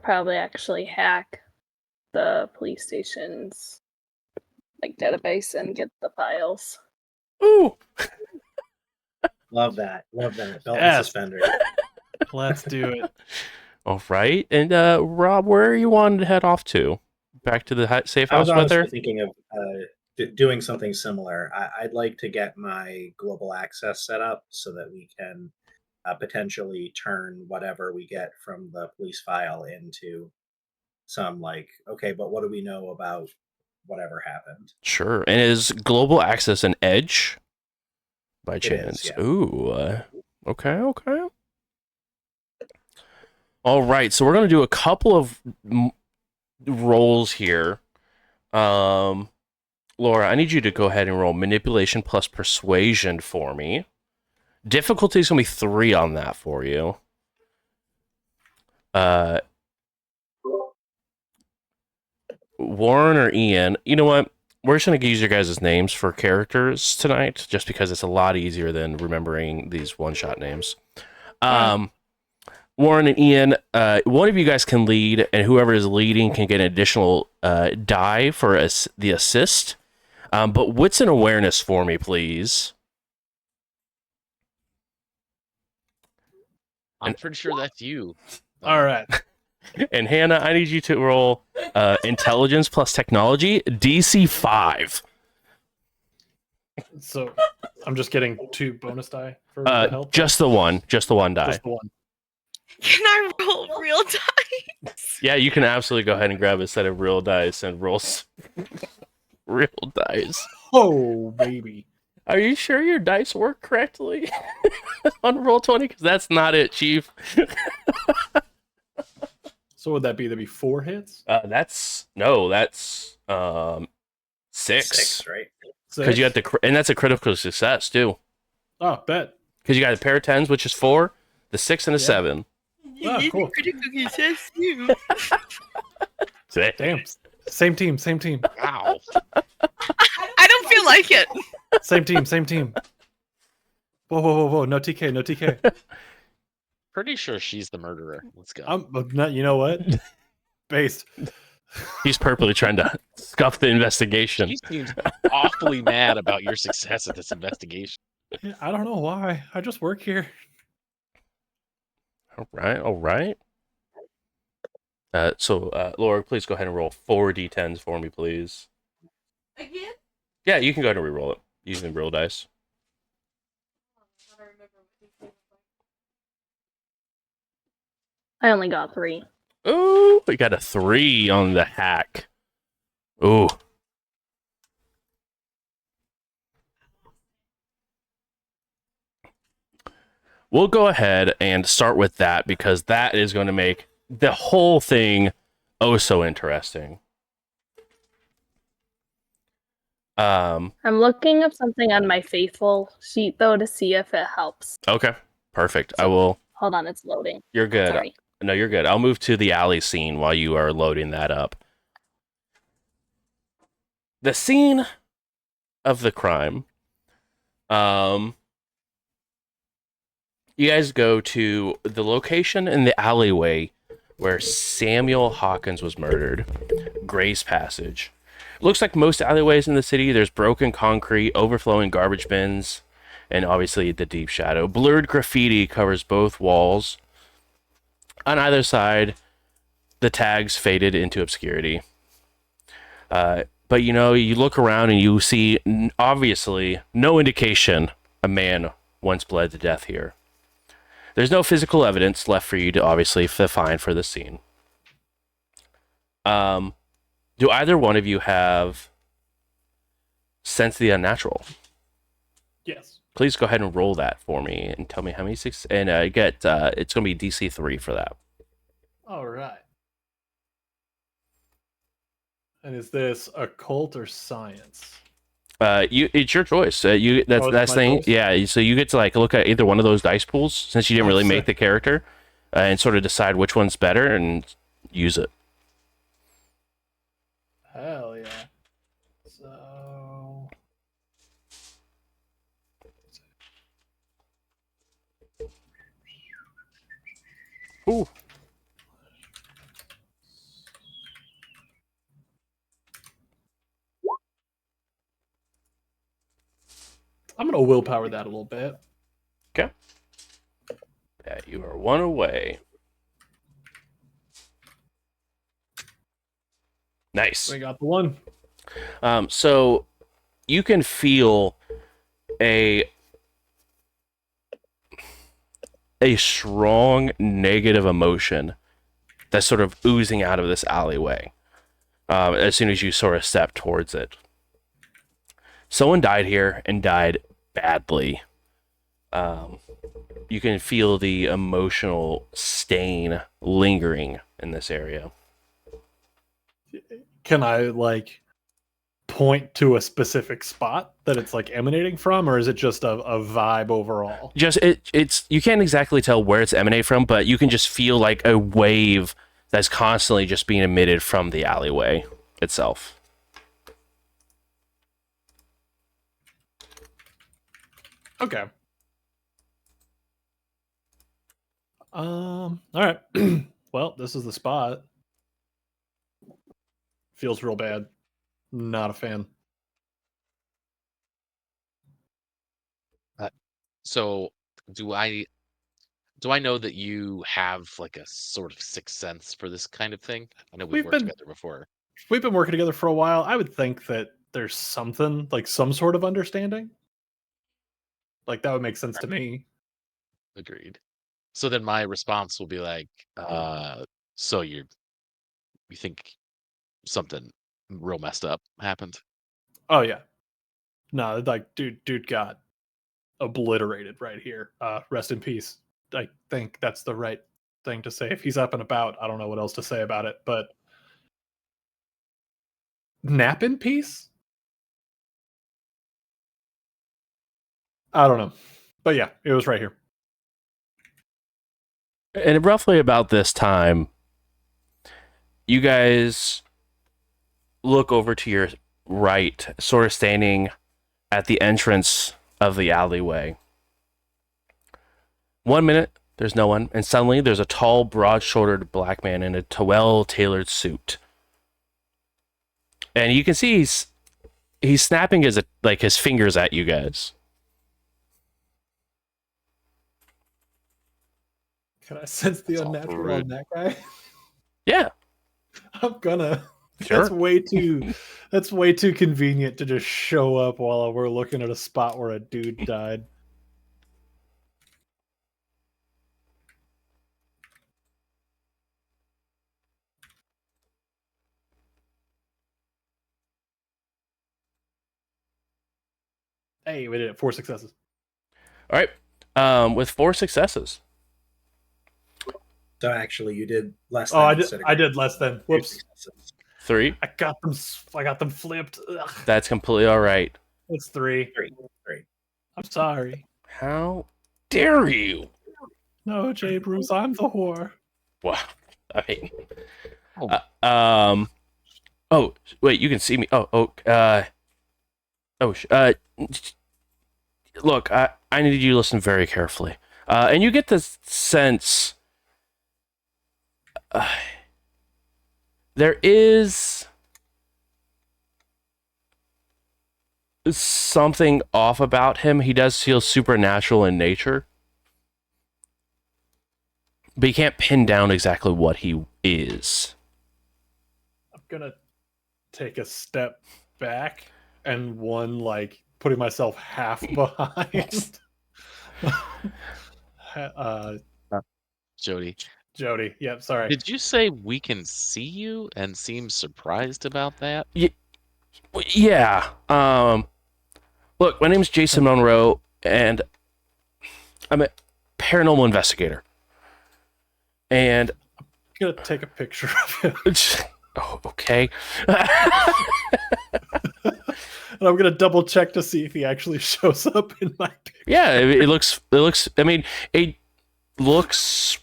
probably actually hack the police station's database and get the files.
Ooh.
Love that. Love that. Belt and
Yes.
suspenders.
Let's do it.
All right. And Rob, where are you wanting to head off to? Back to the safe
I was
house with
honestly
her?
thinking of doing something similar. I'd like to get my global access set up so that we can potentially turn whatever we get from the police file into some okay, but what do we know about whatever happened?
Sure. And is global access an edge by chance?
yeah.
Ooh. Okay. All right. So we're going to do a couple of rolls here. Laura, I need you to go ahead and roll manipulation plus persuasion for me. Difficulty is going to be 3 on that for you. Warren or Ian, you know what? We're just going to use your guys' names for characters tonight, just because it's a lot easier than remembering these one-shot names. Warren and Ian, one of you guys can lead, and whoever is leading can get an additional die for the assist. But wits and awareness for me, please.
I'm pretty sure that's you.
All right.
And Hannah, I need you to roll intelligence plus technology, DC 5.
So I'm just getting 2 bonus die for the help.
Just the one die.
Just the one.
Can I roll real dice?
Yeah, you can absolutely go ahead and grab a set of real dice and roll real dice.
Oh, baby.
Are you sure your dice work correctly on Roll20? Because that's not it, Chief.
So would that be? There'd be 4 hits?
That's 6,
right?
Because you got and that's a critical success too.
Oh, bet.
Because you got a pair of 10s, which is 4, the 6 and a 7.
Oh, cool.
Critical success too.
Damn. Same team.
Wow.
I don't feel like it.
Same team. Whoa. No TK.
Pretty sure she's the murderer. Let's go.
I'm not. You know what? Based.
He's purposely trying to scuff the investigation.
She seems awfully mad about your success at this investigation.
Yeah, I don't know why. I just work here.
All right. So, Laura, please go ahead and roll 4 d10s for me, please.
Again?
Yeah, you can go ahead and re-roll it using real dice.
I only got 3.
Ooh, we got a 3 on the hack. Ooh. We'll go ahead and start with that because that is going to make the whole thing oh so interesting.
I'm looking up something on my faithful sheet though to see if it helps.
Okay, perfect.
So,
I will.
Hold on, it's loading.
You're good.
Sorry.
No, you're good. I'll move to the alley scene while you are loading that up. The scene of the crime. You guys go to the location in the alleyway where Samuel Hawkins was murdered. Gray's Passage. Looks like most alleyways in the city. There's broken concrete, overflowing garbage bins, and obviously the deep shadow. Blurred graffiti covers both walls. On either side, the tags faded into obscurity. But you look around and you see obviously no indication a man once bled to death here. There's no physical evidence left for you to obviously find for the scene. Do either one of you have sense of the unnatural?
Yes.
Please go ahead and roll that for me and tell me how many six. And it's going to be DC 3 for that.
All right. And is this occult or science?
It's your choice. That's thing.
Choice?
Yeah. So you get to look at either one of those dice pools since you didn't really make the character. and sort of decide which one's better and use it.
Hell yeah. So
Ooh.
I'm gonna willpower that a little bit.
Okay. Yeah, you are one away. Nice.
We got the one.
So you can feel a strong negative emotion that's sort of oozing out of this alleyway as soon as you sort of step towards it. Someone died here and died badly. You can feel the emotional stain lingering in this area.
Can I like point to a specific spot that it's like emanating from, or is it just a vibe overall?
Just it's you can't exactly tell where it's emanating from, but you can just feel like a wave that's constantly just being emitted from the alleyway itself.
Okay. All right. Well, this is the spot. Feels real bad. Not a fan.
So do I know that you have like a sort of sixth sense for this kind of thing? I know we've worked together before.
We've been working together for a while. I would think that there's something, like some sort of understanding. Like that would make sense to me.
Agreed. So then my response will be like, so you think something real messed up happened?
Oh yeah. No, like dude got obliterated right here. Rest in peace. I think that's the right thing to say. If he's up and about, I don't know what else to say about it, but nap in peace? I don't know. But yeah, it was right here.
And roughly about this time, you guys look over to your right, sort of standing at the entrance of the alleyway. 1 minute, there's no one, and suddenly there's a tall, broad-shouldered black man in a well-tailored suit. And you can see he's snapping his fingers at you guys.
Can I sense the
That's
unnatural
rude.
on that guy?
Yeah.
I'm gonna.
Sure.
That's way too convenient to just show up while we're looking at a spot where a dude died. Hey, we did it. 4 successes.
All right. With 4 successes.
So actually, you did less than.
Oh, I did less than. Whoops.
3.
I got them flipped. Ugh.
That's completely all right.
It's 3.
Three.
I'm sorry.
How dare you?
No, J. Bruce, I'm the whore.
Wow. I mean,
Oh.
oh, wait, you can see me. Look, I need you to listen very carefully. And you get the sense there is something off about him. He does feel supernatural in nature, but you can't pin down exactly what he is.
I'm gonna take a step back and putting myself half behind.
Jody,
yep, sorry.
did you say we can see you and seem surprised about that?
Yeah. Look, my name is Jason Monroe, and I'm a paranormal investigator. And
I'm gonna take a picture of him.
Oh, okay.
And I'm gonna double check to see if he actually shows up in my picture.
Yeah, it looks. I mean, it looks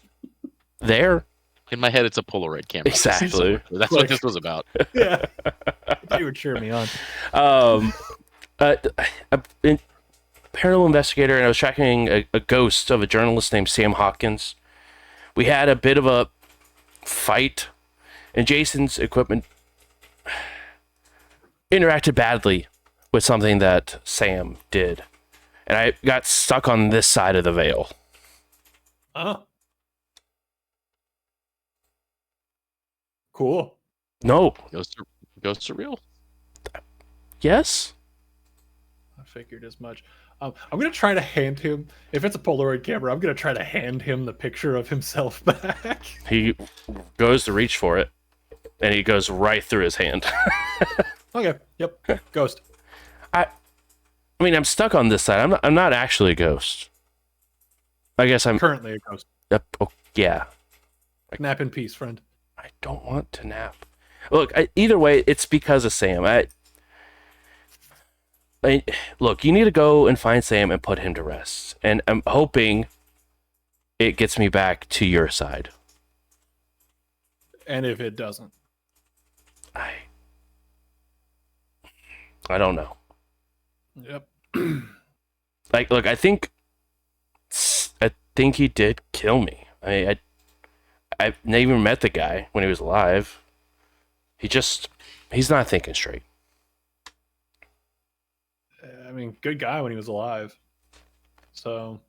there.
In my head, it's a Polaroid camera.
Exactly.
That's what this was about.
Yeah. I thought you would cheer me on.
A paranormal investigator, and I was tracking a ghost of a journalist named Sam Hopkins. We had a bit of a fight, and Jason's equipment interacted badly with something that Sam did. And I got stuck on this side of the veil.
Oh. Cool.
No.
Ghosts are real.
Yes?
I figured as much. I'm going to try to hand him, if it's a Polaroid camera, I'm going to try to hand him the picture of himself back.
He goes to reach for it, and he goes right through his hand.
Okay. Yep. Ghost.
I mean, I'm stuck on this side. I'm not actually a ghost. I guess I'm
currently a ghost.
Yeah.
Nap in peace, friend.
I don't want to nap. Look, either way, it's because of Sam. Look, you need to go and find Sam and put him to rest. And I'm hoping it gets me back to your side.
And if it doesn't?
I don't know.
Yep.
Look, I think he did kill me. I've never even met the guy when he was alive. He's not thinking straight.
I mean, good guy when he was alive. So.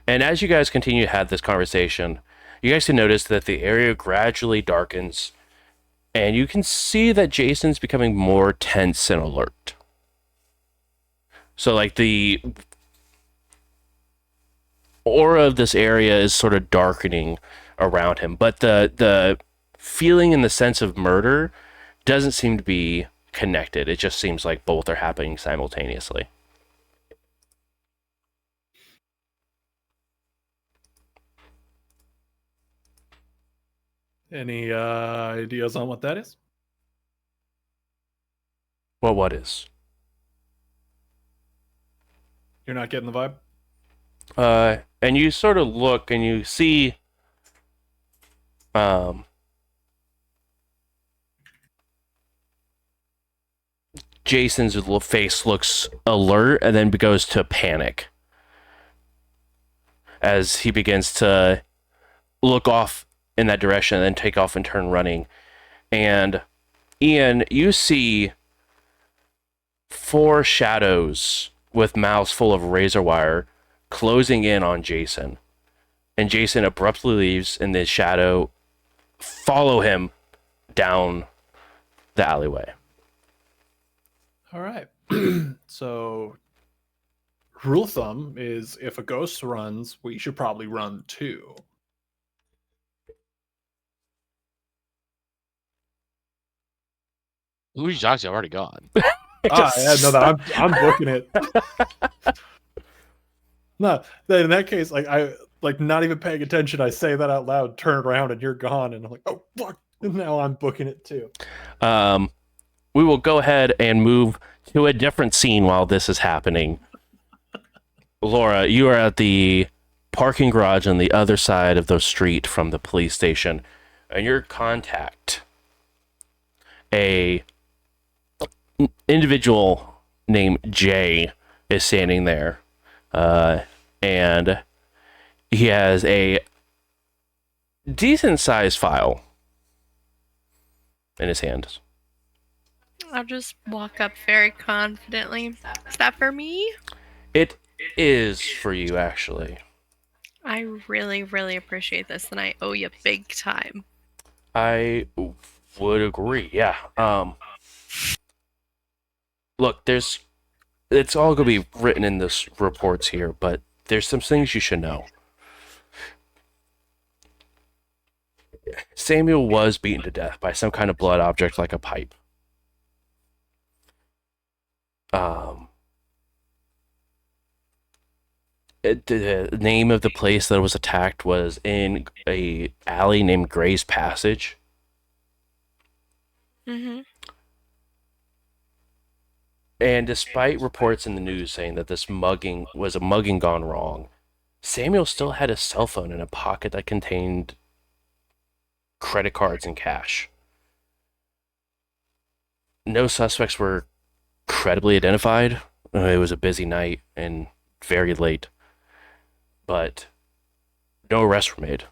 And as you guys continue to have this conversation, you guys can notice that the area gradually darkens, and you can see that Jason's becoming more tense and alert. So, like, the aura of this area is sort of darkening around him, but the feeling and the sense of murder doesn't seem to be connected. It just seems like both are happening simultaneously.
Any ideas on what that is?
Well, what is?
You're not getting the vibe?
And you sort of look and you see Jason's little face looks alert and then goes to panic as he begins to look off in that direction and then take off and turn running. And Ian, you see 4 shadows with mouths full of razor wire closing in on Jason. And Jason abruptly leaves, and the shadow follow him down the alleyway.
All right. So, rule of thumb is if a ghost runs, we should probably run too.
Who is I've already gone.
I'm booking it. No, in that case, I not even paying attention. I say that out loud, turn around, and you're gone, and I'm like, oh fuck! And now I'm booking it too.
We will go ahead and move to a different scene while this is happening. Laura, you are at the parking garage on the other side of the street from the police station, and your contact, a individual named Jay, is standing there, and he has a decent sized file in his hands.
I'll just walk up very confidently. Is that for me?
It is for you, actually.
I really, really appreciate this, and I owe you big time.
I would agree, yeah. Look, it's all going to be written in this reports here, but there's some things you should know. Samuel was beaten to death by some kind of blood object like a pipe. The name of the place that was attacked was in a alley named Gray's Passage.
Mm-hmm.
And despite reports in the news saying that this mugging was a mugging gone wrong, Samuel still had his cell phone in a pocket that contained credit cards and cash. No suspects were credibly identified. It was a busy night and very late, but no arrests were made.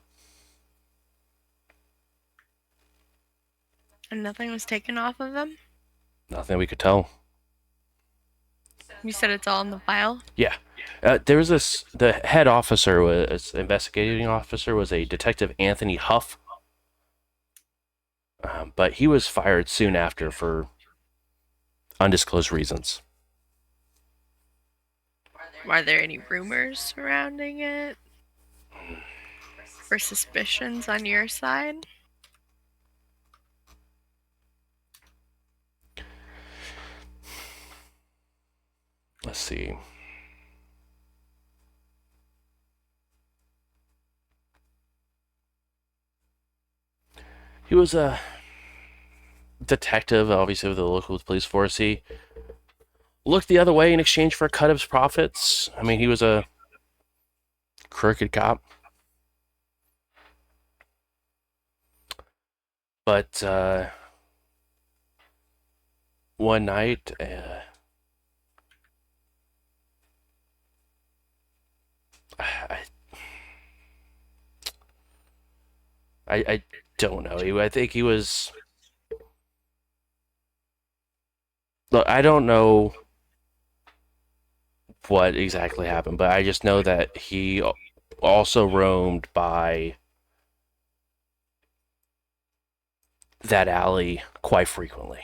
And nothing was taken off of him?
Nothing we could tell.
You said it's all in the file?
Yeah. There was this, the head officer, investigating officer, was a Detective Anthony Huff. But he was fired soon after for undisclosed reasons.
Are there any rumors surrounding it? Or suspicions on your side?
Let's see. He was a detective, obviously, with the local police force. He looked the other way in exchange for a cut of his profits. I mean, he was a crooked cop. But one night, I don't know. I think he was. Look, I don't know what exactly happened, but I just know that he also roamed by that alley quite frequently.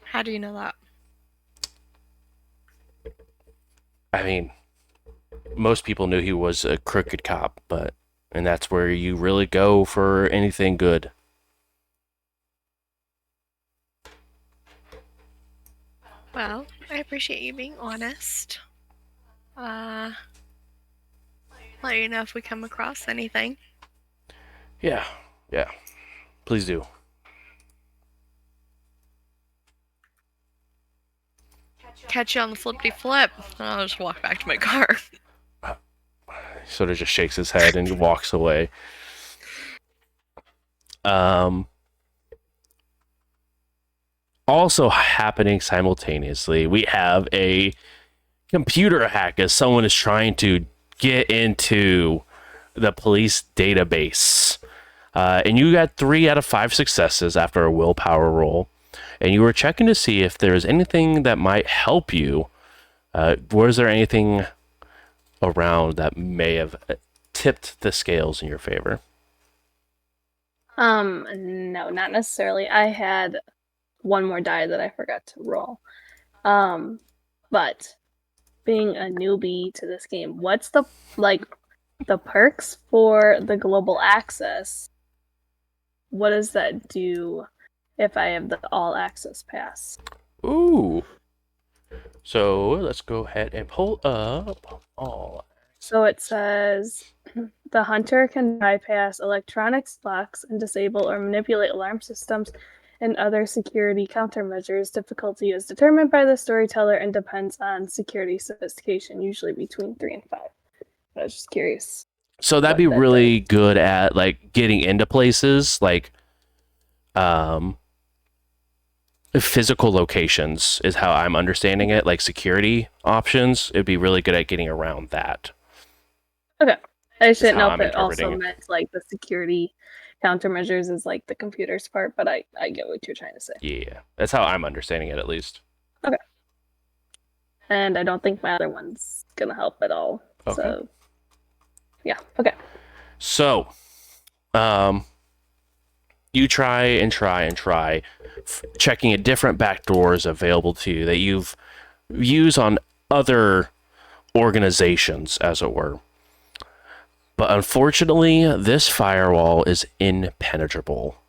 How do you know that?
I mean, most people knew he was a crooked cop, and that's where you really go for anything good.
Well, I appreciate you being honest. Let you know if we come across anything.
Yeah. Please do.
Catch you on the flippity flip. I'll just walk back to my car.
He sort of just shakes his head and walks away. Also happening simultaneously, we have a computer hack as someone is trying to get into the police database. And you got 3 out of 5 successes after a willpower roll. And you were checking to see if there's anything that might help you. Was there anything around that may have tipped the scales in your favor?
No, not necessarily. I had one more die that I forgot to roll. But being a newbie to this game, what's the perks for the global access? What does that do if I have the all access pass?
Ooh. So let's go ahead and pull up all.
So it says the hunter can bypass electronics locks and disable or manipulate alarm systems and other security countermeasures. Difficulty is determined by the storyteller and depends on security sophistication, usually between 3 and 5. I was just curious.
So that'd be really good at like getting into places like physical locations is how I'm understanding it, like security options. It'd be really good at getting around that.
Okay. I just didn't know if it also meant like the security countermeasures is like the computer's part, but I get what you're trying to say.
Yeah, that's how I'm understanding it, at least.
Okay. And I don't think my other one's gonna help at all. Okay. So yeah, okay.
So you try checking at different back doors available to you that you've used on other organizations, as it were. But unfortunately, this firewall is impenetrable.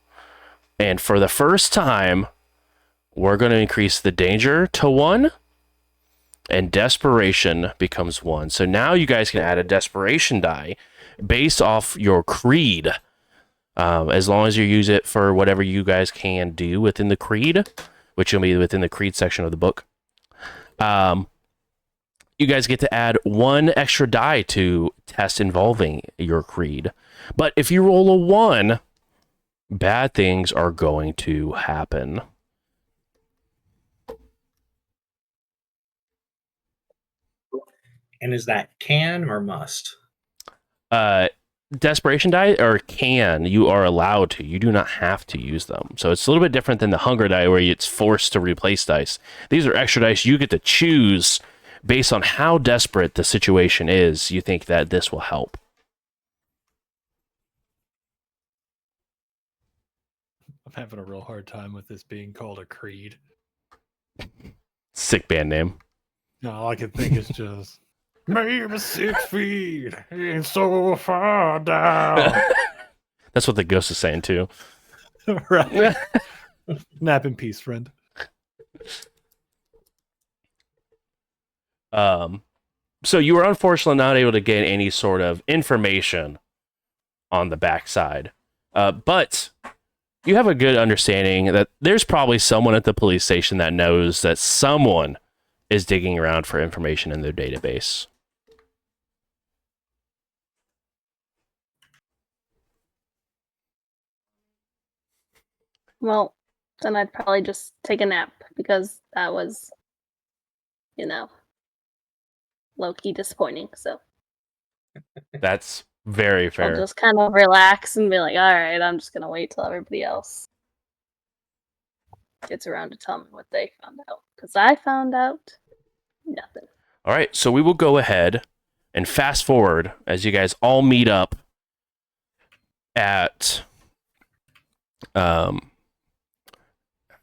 And for the first time, we're going to increase the danger to 1, and desperation becomes 1. So now you guys can add a desperation die based off your creed. As long as you use it for whatever you guys can do within the creed, which will be within the creed section of the book. you guys get to add one extra die to test involving your creed. But if you roll a 1, bad things are going to happen.
And is that can or must?
Desperation die or can, you are allowed to. You do not have to use them. So it's a little bit different than the hunger die where it's forced to replace dice. These are extra dice you get to choose based on how desperate the situation is. You think that this will help.
I'm having a real hard time with this being called a creed.
Sick band name.
No, all I can think is just maybe 6 feet ain't so far down.
That's what the ghost is saying too.
Right. Nap in peace, friend.
So you were unfortunately not able to get any sort of information on the backside. But you have a good understanding that there's probably someone at the police station that knows that someone is digging around for information in their database.
Well, then I'd probably just take a nap because that was, low-key disappointing. So
That's very
I'll
fair.
just kind of relax and be like, all right, I'm just going to wait till everybody else gets around to tell me what they found out. Because I found out nothing.
All right, so we will go ahead and fast forward as you guys all meet up at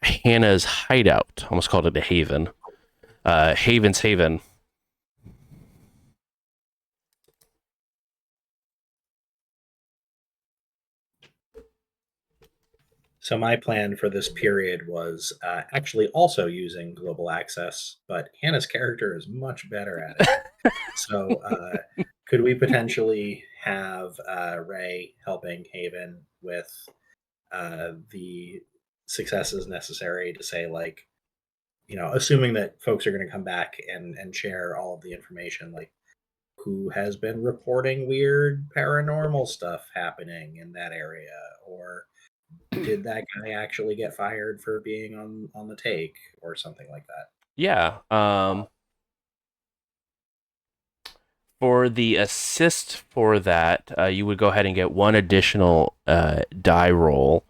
Hannah's hideout. Almost called it a haven. Haven's Haven.
So my plan for this period was actually also using global access, but Hannah's character is much better at it. So could we potentially have Ray helping Haven with the successes necessary to say, like, assuming that folks are going to come back and share all of the information, like who has been reporting weird paranormal stuff happening in that area, or did that guy actually get fired for being on the take or something like that?
Yeah. For the assist for that, you would go ahead and get one additional die roll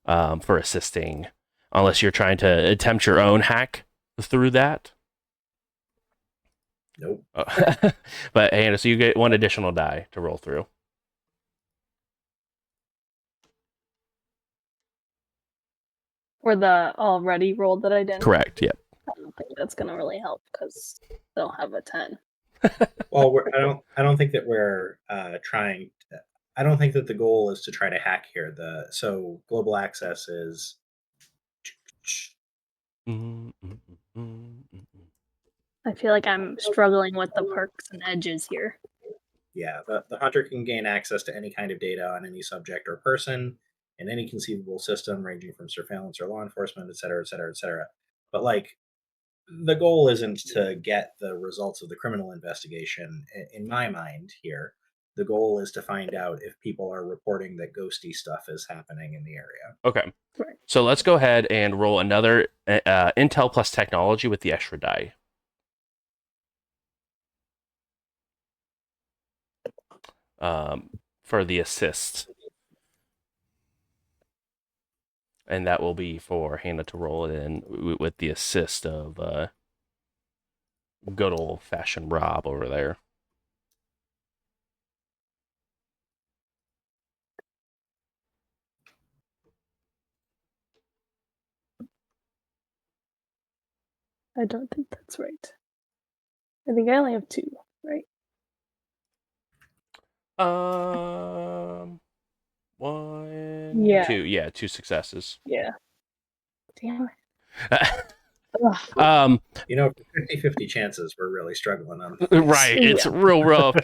for assisting, unless you're trying to attempt your own hack through that.
Nope.
But Hannah, so you get one additional die to roll through.
Or the already rolled that I didn't.
Correct. Yep.
I don't think that's going to really help because they'll have a 10.
Well, I don't think that we're trying. I don't think that the goal is to try to hack here. So global access is.
I feel like I'm struggling with the perks and edges here.
Yeah, the hunter can gain access to any kind of data on any subject or person in any conceivable system, ranging from surveillance or law enforcement, et cetera, et cetera, et cetera. But like, the goal isn't to get the results of the criminal investigation. In my mind, here, the goal is to find out if people are reporting that ghosty stuff is happening in the area.
Okay.
Right.
So let's go ahead and roll another Intel plus technology with the extra die. For the assist. And that will be for Hannah to roll it in with the assist of good old-fashioned Rob over there.
I don't think that's right. I think I only have 2, right?
1,
Yeah.
2. Yeah, 2 successes.
Yeah. Damn
it.
Ugh.
50-50 chances, we're really struggling on this.
Right. It's real rough.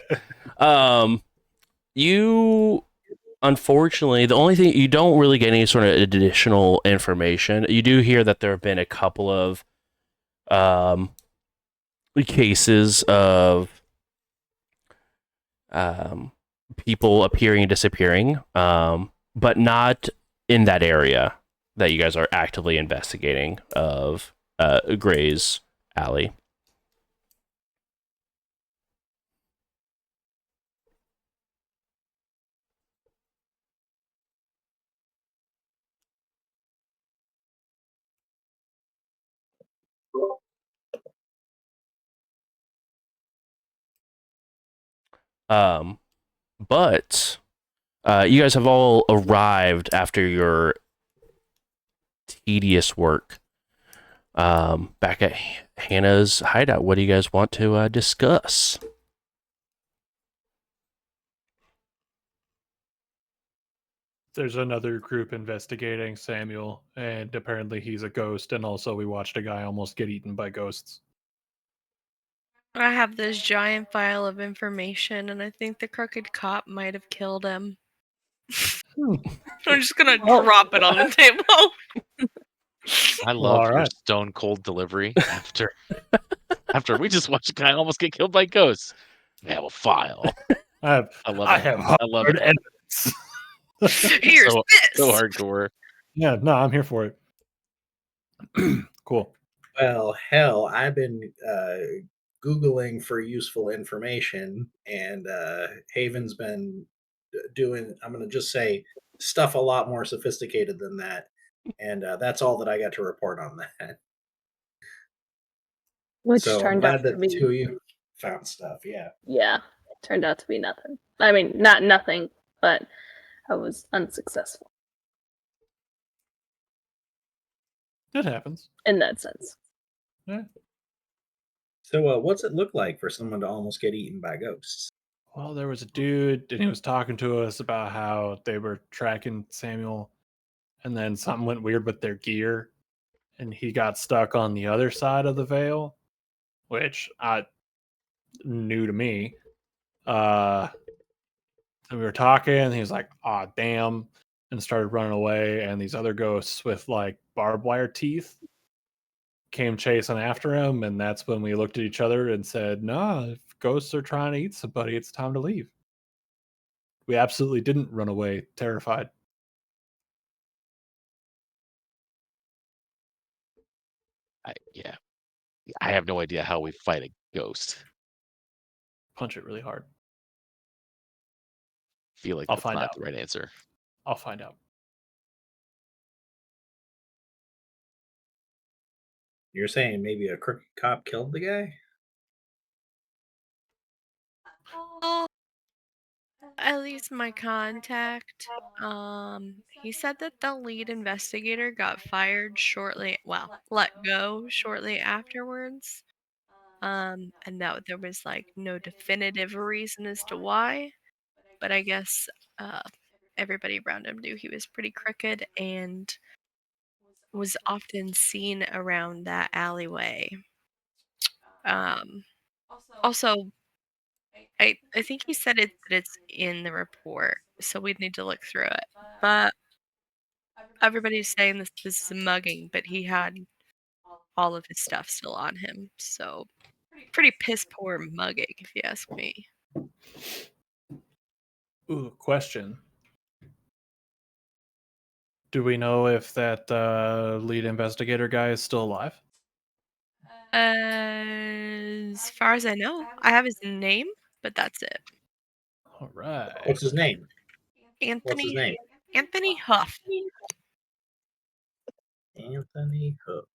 You, unfortunately, the only thing, you don't really get any sort of additional information. You do hear that there have been a couple of cases of people appearing and disappearing, but not in that area that you guys are actively investigating of Gray's Alley. But you guys have all arrived after your tedious work back at Hannah's hideout. What do you guys want to discuss?
There's another group investigating Samuel, and apparently he's a ghost, and also we watched a guy almost get eaten by ghosts.
I have this giant file of information, and I think the crooked cop might have killed him. I'm just gonna drop it on the table.
I love
all
your
right.
stone cold delivery after we just watched a guy almost get killed by ghosts. I have a file.
I have
I love it.
have
I love
hard
it.
evidence.
Here's
So
this.
hardcore.
Yeah, no, I'm here for it. Cool.
Well, hell, I've been Googling for useful information, and Haven's been doing, I'm going to just say, stuff a lot more sophisticated than that. And that's all that I got to report on that.
Which
So I'm
turned out
glad
to
that the
be,
two of you found stuff. Yeah.
yeah, turned out to be nothing. I mean, not nothing, but I was unsuccessful
It happens.
in that sense.
Yeah.
So what's it look like for someone to almost get eaten by ghosts?
Well, there was a dude, and he was talking to us about how they were tracking Samuel, and then something went weird with their gear, and he got stuck on the other side of the veil, which new to me. And we were talking, and he was like, "Aw, damn," and started running away. And these other ghosts with like barbed wire teeth came chasing after him, and that's when we looked at each other and said, "Nah, if ghosts are trying to eat somebody, it's time to leave." We absolutely didn't run away, terrified.
Yeah. I have no idea how we fight a ghost.
Punch it really hard.
Feel like
I'll
that's
find
not
out.
the right answer.
I'll find out.
You're saying maybe a crooked cop killed the guy?
Well, at least my contact, he said that the lead investigator got fired let go shortly afterwards. And that there was like no definitive reason as to why, but I guess everybody around him knew he was pretty crooked and was often seen around that alleyway. Um, Also, I think he said that it's in the report, so we'd need to look through it. But everybody's saying this is a mugging, but he had all of his stuff still on him, so pretty piss poor mugging, if you ask me.
Ooh, question. Do we know if that lead investigator guy is still alive?
As far as I know, I have his name, but that's it.
All right.
What's his name? What's his
Anthony
name?
Anthony Huff.
Anthony Hook.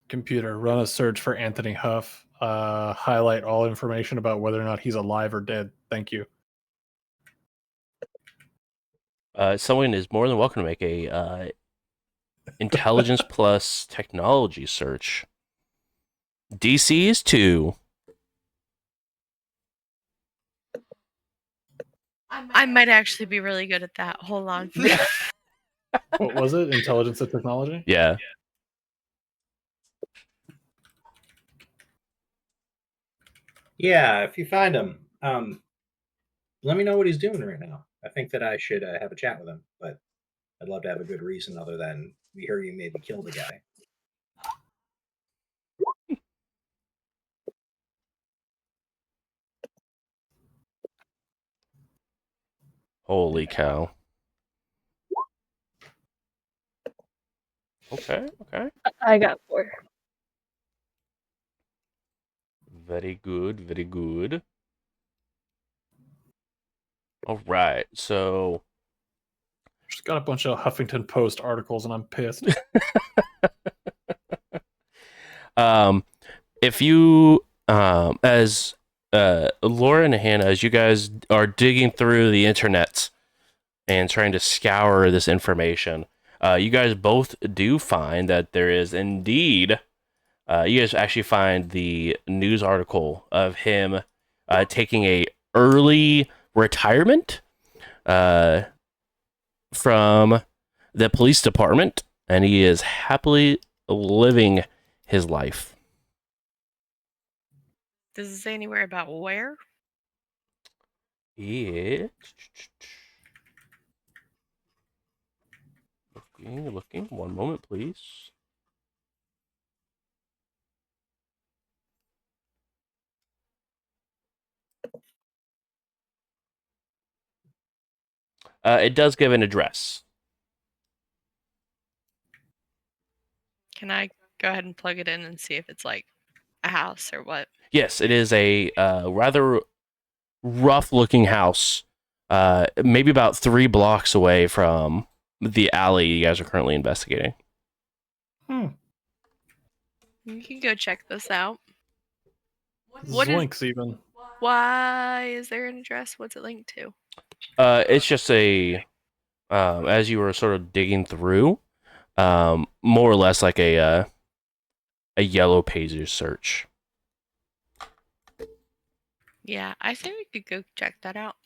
Computer, run a search for Anthony Huff. Highlight all information about whether or not he's alive or dead. Thank you.
Someone is more than welcome to make a intelligence plus technology search. DC is 2.
I might actually be really good at that. Hold on.
What was it? Intelligence and technology?
Yeah.
Yeah, if you find him, let me know what he's doing right now. I think that I should have a chat with him, but I'd love to have a good reason other than we hear you maybe killed a guy.
Holy cow. Okay, okay.
I got 4.
Very good, very good. All right, so
Just got a bunch of Huffington Post articles, and I'm pissed.
if you as Laura and Hannah, as you guys are digging through the internet and trying to scour this information, you guys both do find that there is indeed you guys actually find the news article of him taking a early retirement from the police department, and he is happily living his life.
Does it say anywhere about where?
Yeah. Looking. 1 moment, please. It does give an address.
Can I go ahead and plug it in and see if it's like a house or what?
Yes, it is a rather rough-looking house, maybe about 3 blocks away from the alley you guys are currently investigating.
Hmm.
You can go check this out.
What Zoinks even.
Why is there an address? What's it linked to?
It's just a as you were sort of digging through, more or less like a yellow pages search.
Yeah, I think we could go check that out.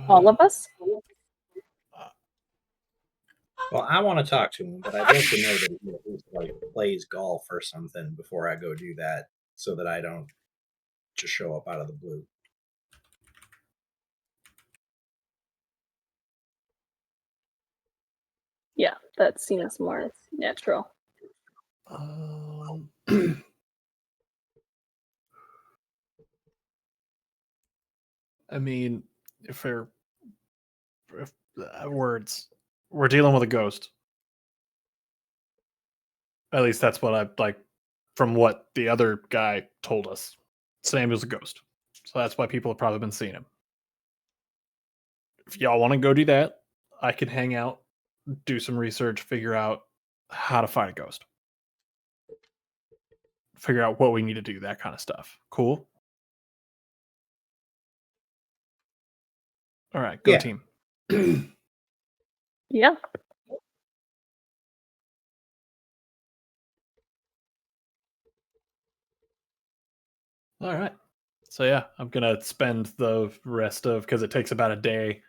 All of us?
Well, I want to talk to him, but I'd like to know that he at least like plays golf or something before I go do that, so that I don't just show up out of the blue.
Yeah, that seems more natural.
I mean, if we're dealing with a ghost. At least that's what I like from what the other guy told us. Samuel's a ghost. So that's why people have probably been seeing him. If y'all want to go do that, I can hang out, do some research, figure out how to find a ghost. Figure out what we need to do, that kind of stuff. Cool? All right, go
Yeah.
team.
Yeah.
All right. So yeah, I'm gonna spend the rest of because it takes about a day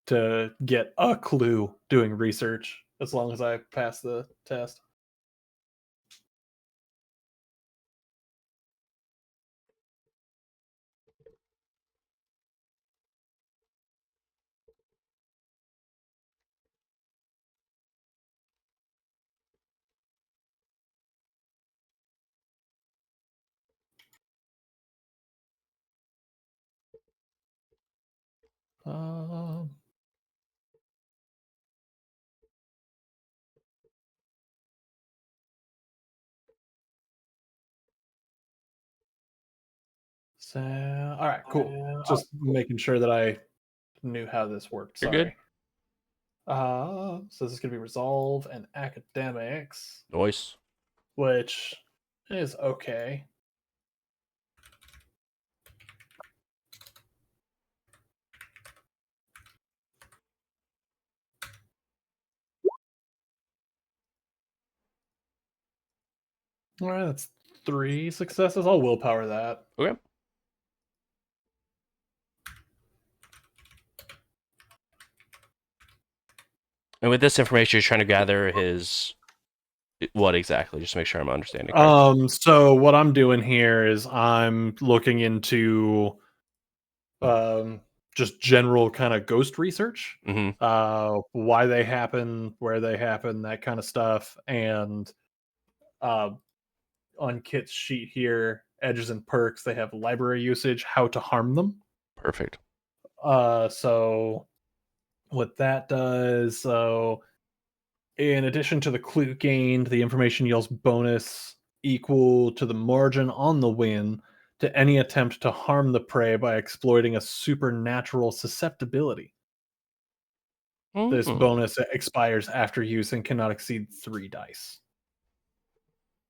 to get a clue doing research as long as I pass the test. Um, So, all right, cool. Just making sure that I knew how this worked.
You're
Sorry.
good.
So this is going to be resolve and academics,
Noise.
which is okay. All right, that's 3 successes. I'll willpower that.
Okay. And with this information, you're trying to gather his what exactly? Just to make sure I'm understanding correctly.
So what I'm doing here is I'm looking into just general kind of ghost research.
Mm-hmm.
Why they happen, where they happen, that kind of stuff. And on Kit's sheet here, edges and perks, they have library usage, how to harm them.
Perfect.
So what that does, so in addition to the clue gained, the information yields bonus equal to the margin on the win to any attempt to harm the prey by exploiting a supernatural susceptibility. This
Mm.
bonus expires after use and cannot exceed 3 dice.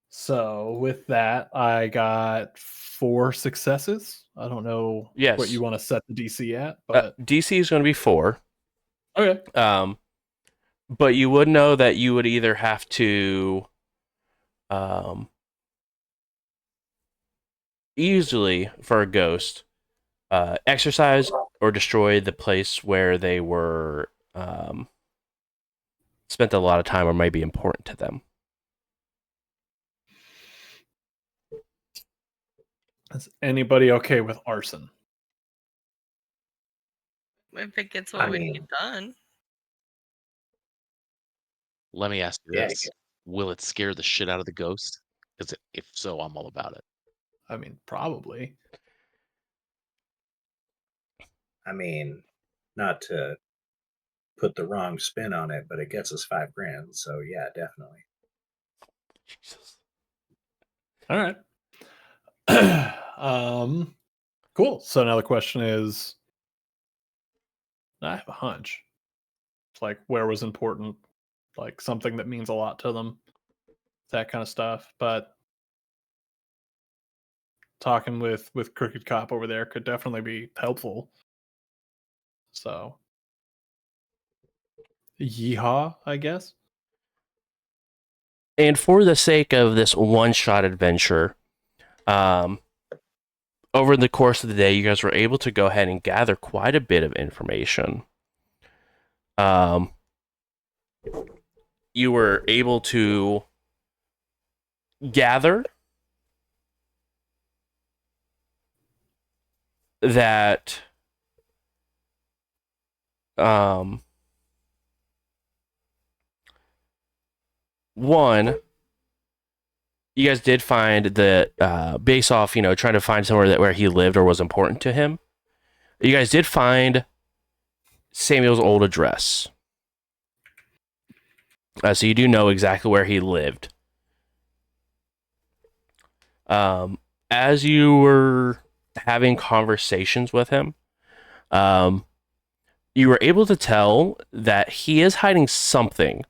So with that, I got 4 successes. I don't know
Yes.
what you want to set the DC at, but
DC is going to be 4.
okay.
But you would know that you would either have to easily, for a ghost, exercise or destroy the place where they were spent a lot of time or might be important to them.
Is anybody okay with arson?
If it gets what we need done.
Let me ask you
Yeah,
this. Will it scare the shit out of the ghost? Because if so, I'm all about it.
I mean, probably.
I mean, not to put the wrong spin on it, but it gets us $5,000. So yeah, definitely.
Jesus.
All right. Cool. So now the question is, I have a hunch. It's like where was important, like something that means a lot to them, that kind of stuff. But talking with Crooked Cop over there could definitely be helpful. So, yeehaw, I guess.
And for the sake of this one-shot adventure, over the course of the day, you guys were able to go ahead and gather quite a bit of information. You were able to gather that one, you guys did find that based off, trying to find somewhere where he lived or was important to him, you guys did find Samuel's old address. So you do know exactly where he lived. As you were having conversations with him, you were able to tell that he is hiding something.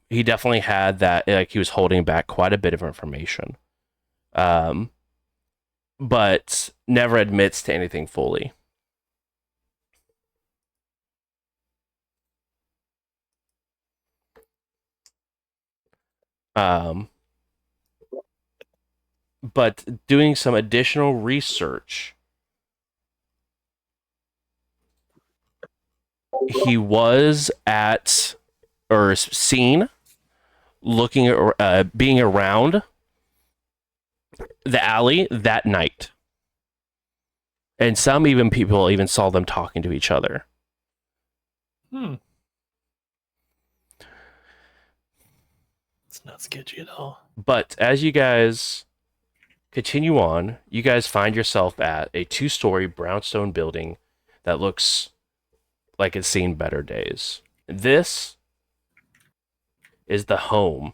He definitely had that, like he was holding back quite a bit of information. But never admits to anything fully. But doing some additional research, he was at or seen looking at being around the alley that night, and some even people even saw them talking to each other.
It's not sketchy at all.
But as you guys continue on, you guys find yourself at a 2-story brownstone building that looks like it's seen better days. This is the home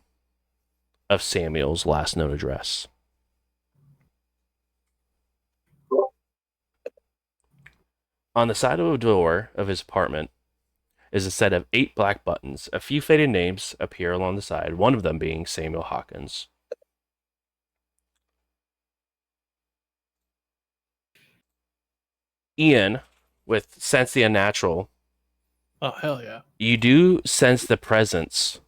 of Samuel's last known address. On the side of a door of his apartment is a set of 8 black buttons. A few faded names appear along the side, one of them being Samuel Hawkins. Ian, with Sense the Unnatural,
Oh, hell yeah.
you do sense the presence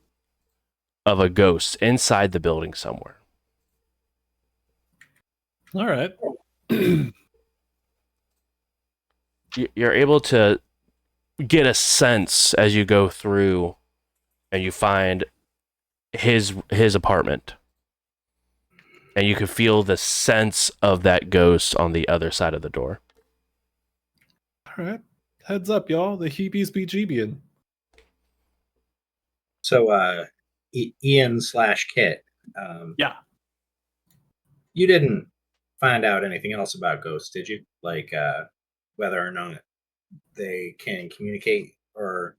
of a ghost inside the building somewhere.
All right.
You're able to get a sense as you go through and you find his apartment. And you can feel the sense of that ghost on the other side of the door.
right. Heads up, y'all. The Heebies be Jeebian.
So, Ian/Kit.
Yeah.
You didn't find out anything else about ghosts, did you? Like whether or not they can communicate, or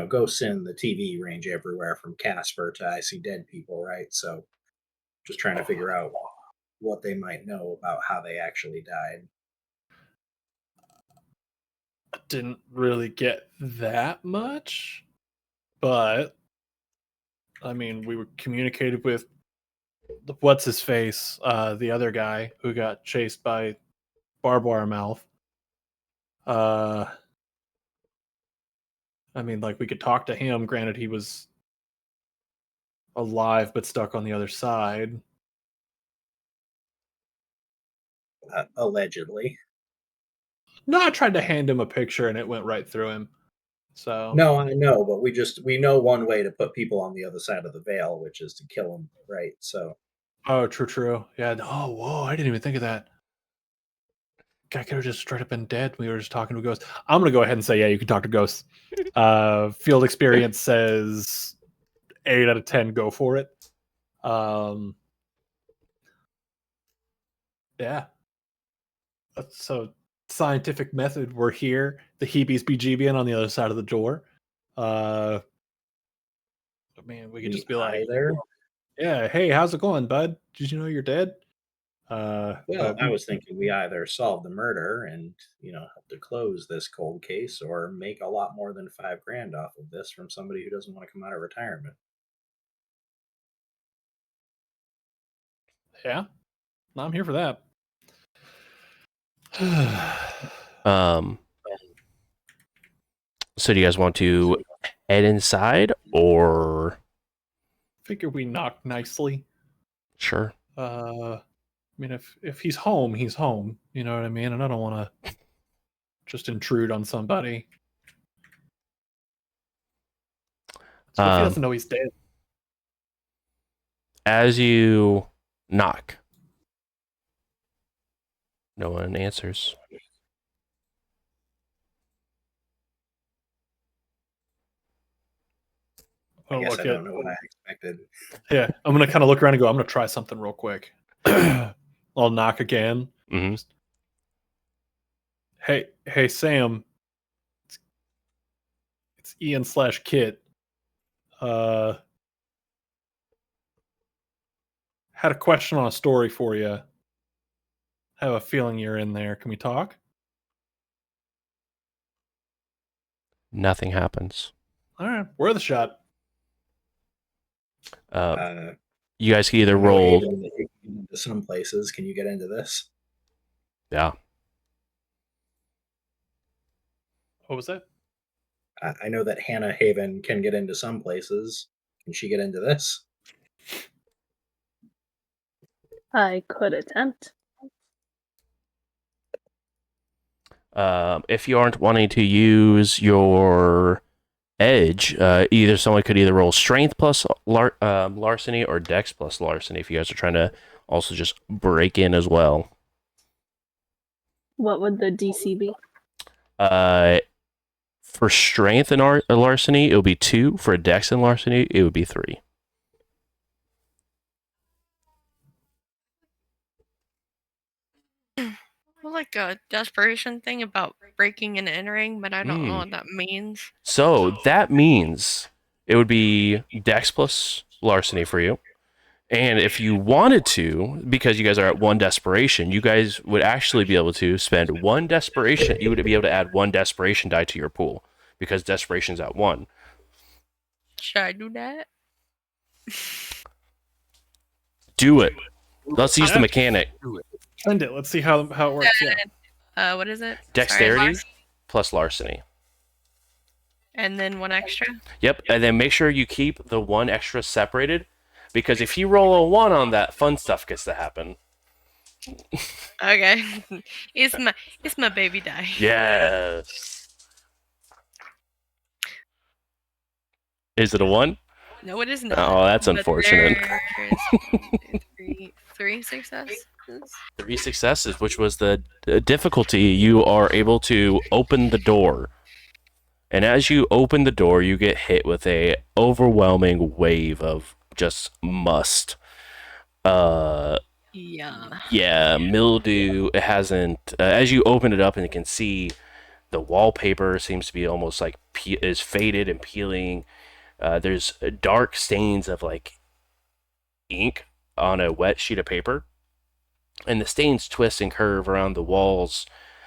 ghosts in the TV range everywhere from Casper to I See Dead People, right? So just trying to figure out what they might know about how they actually died.
I didn't really get that much, but I mean, we were communicated with what's his face, the other guy who got chased by barbed wire mouth. I mean, like, we could talk to him. Granted, he was alive but stuck on the other side.
Allegedly.
No, I tried to hand him a picture and it went right through him. So
No, I know, but we know one way to put people on the other side of the veil, which is to kill them, right? So
oh, true. Yeah. Oh, whoa! I didn't even think of that. Guy could have just straight up been dead. We were just talking to a ghost. I'm gonna go ahead and say, yeah, you can talk to ghosts. Field experience says 8 out of 10. Go for it. Yeah. So scientific method. We're here. The Heebies BGBN on the other side of the door. I mean, we could just be like,
either.
yeah, hey, how's it going, bud? Did you know you're dead?
Well,
But
I was thinking we either solve the murder and help to close this cold case, or make a lot more than $5,000 off of this from somebody who doesn't want to come out of retirement.
yeah, I'm here for that.
So do you guys want to head inside, or
Figure we knock nicely.
sure?
I mean, if he's home, he's home. You know what I mean? And I don't want to just intrude on somebody. So if he doesn't know he's dead.
As you knock, no one answers.
I guess I don't know what I expected.
Yeah, I'm gonna kind of look around and go, I'm gonna try something real quick. I'll knock again.
Mm-hmm.
Hey, Sam. It's Ian/Kit. Had a question on a story for you. Have a feeling you're in there. Can we talk?
Nothing happens.
All right, we're the shot.
You guys can either roll.
Into some places, can you get into this?
Yeah.
What was that?
I know that Hannah Haven can get into some places. Can she get into this?
I could attempt.
If you aren't wanting to use your edge, someone could either roll strength plus larceny or dex plus larceny if you guys are trying to also just break in as well.
What would the DC be?
For strength and larceny, it would be 2. For dex and larceny, it would be 3.
Like a desperation thing about breaking and entering, but I don't know what that means.
So that means it would be dex plus larceny for you. And if you wanted to, because you guys are at 1 desperation, you guys would actually be able to spend 1 desperation. You would be able to add 1 desperation die to your pool because desperation's at 1.
Should I do that?
Do it. Let's use the mechanic.
Send it. Let's see how it works. Yeah.
What is it?
Dexterity plus larceny.
And then 1 extra?
Yep, and then make sure you keep the 1 extra separated, because if you roll a 1 on that, fun stuff gets to happen.
Okay. It's my baby die.
Yes. Is it a 1?
No, it is not.
Oh, that's unfortunate.
There's 1, 2, 3, 3 successes.
3 successes, which was the difficulty. You are able to open the door. And as you open the door, you get hit with a overwhelming wave of just must.
Yeah.
Mildew. It hasn't. As you open it up, and you can see the wallpaper seems to be almost like is faded and peeling. There's dark stains of like ink on a wet sheet of paper, and the stains twist and curve around the walls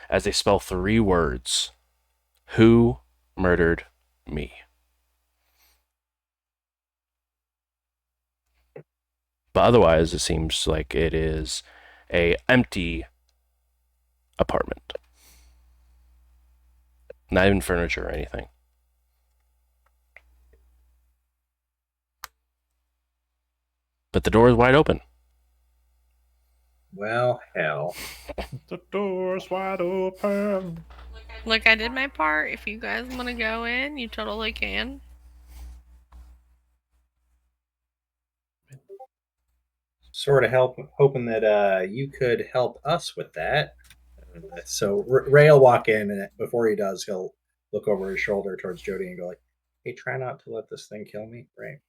as they spell 3 words: "Who murdered me?" But otherwise, it seems like it is a empty apartment. Not even furniture or anything. But the door is wide open.
Well, hell.
The door's wide open.
Look, I did my part. If you guys want to go in, you totally can.
Sort of hoping that you could help us with that. So Ray will walk in, and before he does, he'll look over his shoulder towards Jody and go like, "Hey, try not to let this thing kill me." Ray.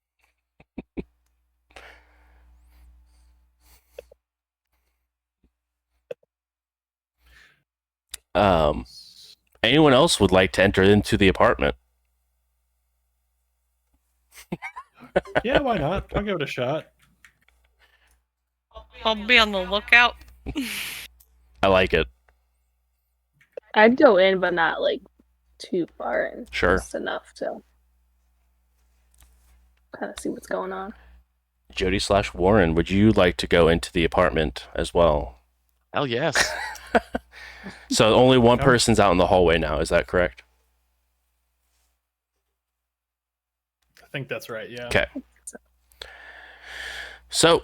Anyone else would like to enter into the apartment?
Yeah, why not? I'll give it a shot.
I'll be on the lookout.
I like it.
I'd go in, but not like too far in.
Sure.
Just enough to kind of see what's going on.
Jody/Warren, would you like to go into the apartment as well?
Hell yes.
So only one person's out in the hallway now, is that correct?
I think that's right, yeah.
Okay. So,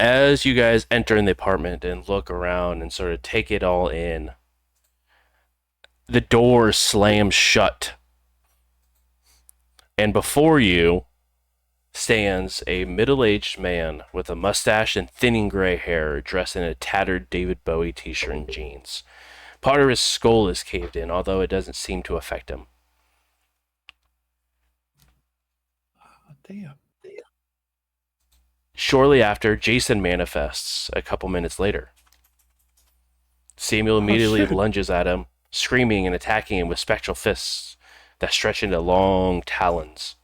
as you guys enter in the apartment and look around and sort of take it all in, the door slams shut. And before you stands a middle-aged man with a mustache and thinning gray hair, dressed in a tattered David Bowie t-shirt and jeans. Part of his skull is caved in, although it doesn't seem to affect him.
Damn.
Shortly after, Jason manifests a couple minutes later. Samuel immediately lunges at him, screaming and attacking him with spectral fists that stretch into long talons.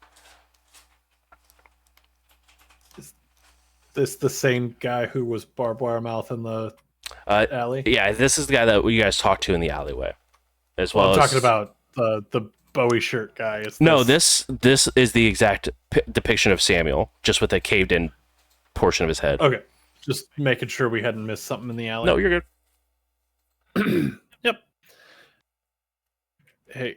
This the same guy who was barbed wire mouth in the alley?
Yeah, this is the guy that you guys talked to in the alleyway. I'm
talking about the Bowie shirt guy.
This is the exact depiction of Samuel, just with a caved-in portion of his head.
Okay, just making sure we hadn't missed something in the alley.
No, you're
good. Yep. Hey.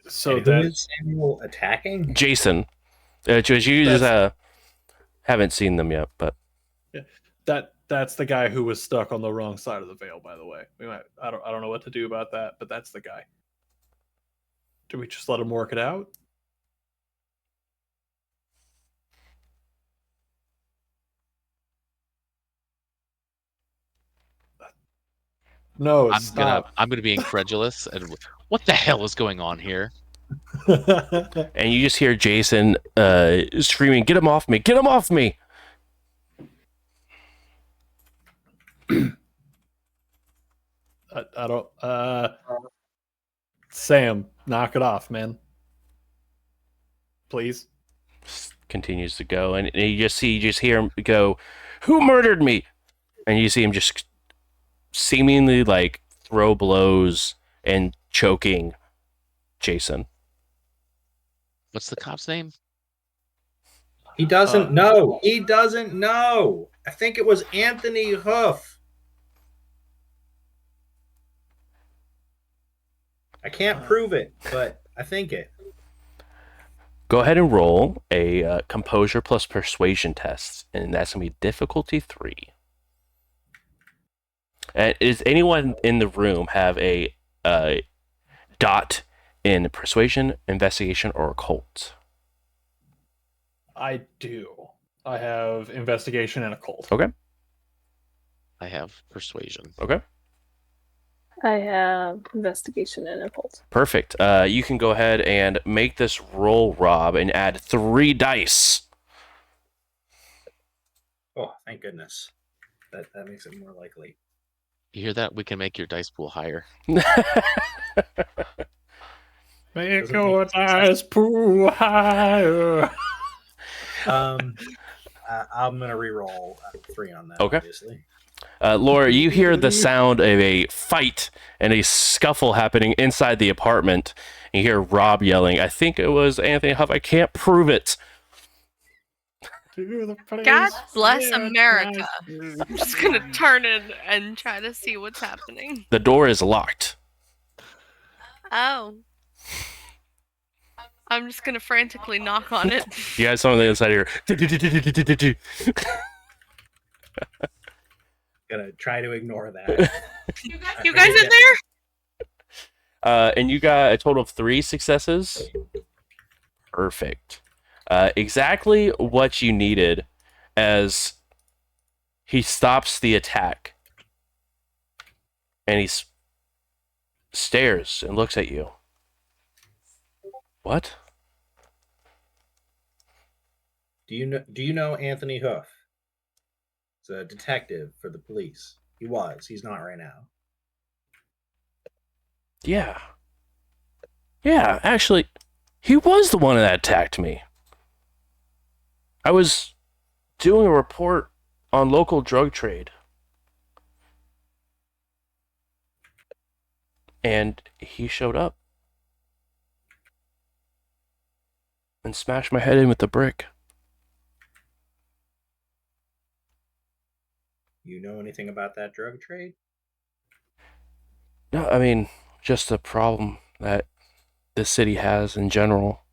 So
who is Samuel attacking?
Jason. You just haven't seen them yet, but
yeah, that's the guy who was stuck on the wrong side of the veil. By the way, I don't know what to do about that, but that's the guy. Do we just let him work it out? No,
I'm gonna be incredulous. And what the hell is going on here?
And you just hear Jason screaming, "Get him off me! Get him off me!"
I don't. Sam, knock it off, man. Please.
Continues to go, and you just hear him go, "Who murdered me?" And you see him just seemingly like throw blows and choking Jason.
What's the cop's name?
He doesn't know. He doesn't know. I think it was Anthony Hoof. I can't prove it, but I think it.
Go ahead and roll a composure plus persuasion test, and that's going to be difficulty 3. And does anyone in the room have a dot in persuasion, investigation, or occult?
I do. I have investigation and occult.
Okay.
I have persuasion.
Okay.
I have investigation and occult.
Perfect. You can go ahead and make this roll, Rob, and add 3 dice.
Oh, thank goodness. That makes it more likely.
You hear that? We can make your dice pool higher.
Make
Doesn't
your
make sense.
dice pool higher.
I'm gonna re-roll 3 on that.
Okay.
Obviously.
Laura, you hear the sound of a fight and a scuffle happening inside the apartment. You hear Rob yelling, I think it was Anthony Huff. I can't prove it.
God bless America. I'm just gonna turn it and try to see what's happening.
The door is locked.
Oh. I'm just gonna frantically knock on it.
You guys on the inside here.
Gonna try to ignore that.
You guys in there?
And you got a total of 3 successes. Perfect. Exactly what you needed as he stops the attack. And he stares and looks at you. What?
Do you know Anthony Hoof? He's a detective for the police. He was. He's not right now.
Yeah. Yeah, actually, he was the one that attacked me. I was doing a report on local drug trade. And he showed up. And smashed my head in with the brick.
You know anything about that drug trade?
No, I mean, just the problem that the city has in general.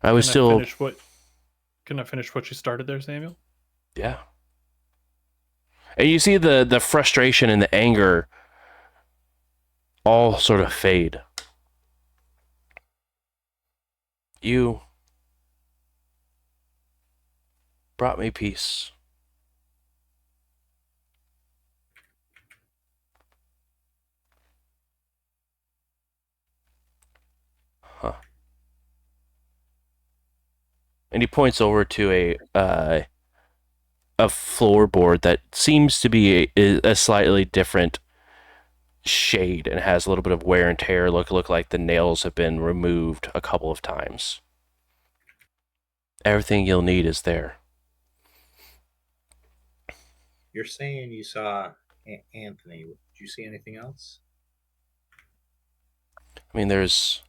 I was still...
Can I finish what you started there, Samuel?
Yeah. And you see the frustration and the anger all sort of fade. You brought me peace. Huh. And he points over to a floorboard that seems to be a slightly different shade and has a little bit of wear and tear. Look like the nails have been removed a couple of times. Everything you'll need is there.
You're saying you saw Anthony. Did you see anything else?
I mean, there's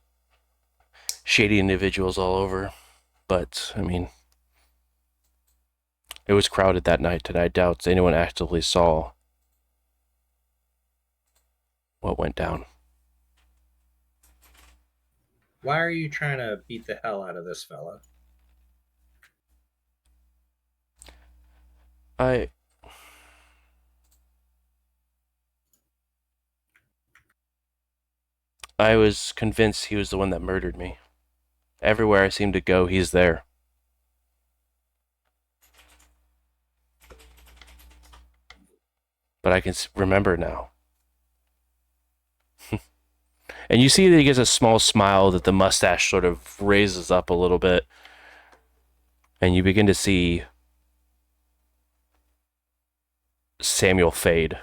shady individuals all over, but I mean, it was crowded that night, and I doubt anyone actively saw what went down.
Why are you trying to beat the hell out of this fella?
I was convinced he was the one that murdered me. Everywhere I seem to go, he's there. But I can remember now. And you see that he gets a small smile, that the mustache sort of raises up a little bit. And you begin to see Samuel fade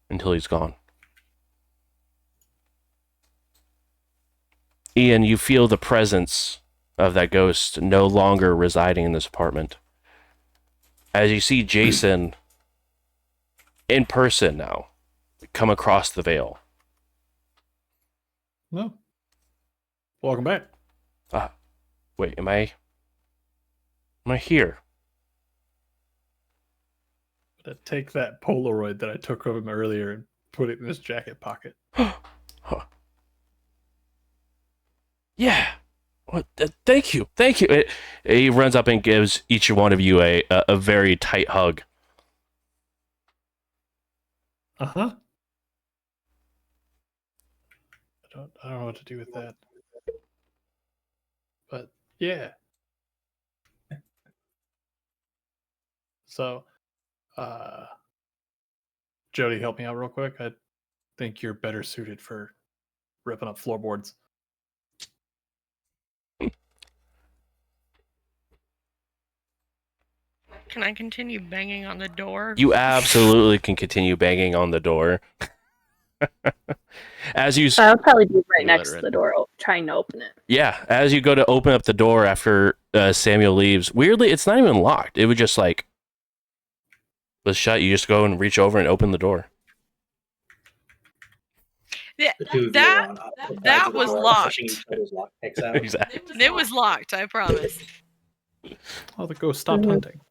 until he's gone. Ian, you feel the presence of that ghost no longer residing in this apartment. As you see Jason in person now come across the veil.
No. Welcome back.
Wait, am I here?
Take that Polaroid that I took of him earlier and put it in his jacket pocket.
Huh. Yeah. What? Thank you. He runs up and gives each one of you a very tight hug.
Uh-huh. I don't know what to do with that. But yeah. So, Jody, help me out real quick. I think you're better suited for ripping up floorboards.
Can I continue banging on the door?
You absolutely can continue banging on the door. As you,
I'll probably be right
You
next
let her
to the
in.
door, trying to open it.
yeah, as you go to open up the door after Samuel leaves, weirdly, it's not even locked. It would just like was shut. You just go and reach over and open the door.
Yeah,
The two of you
that
are on opposite sides
that
of the
was
door,
locked.
pushing each other's lockpicks out.
Exactly.
It was locked, I promise.
Oh, the ghost stopped
Mhm.
hunting.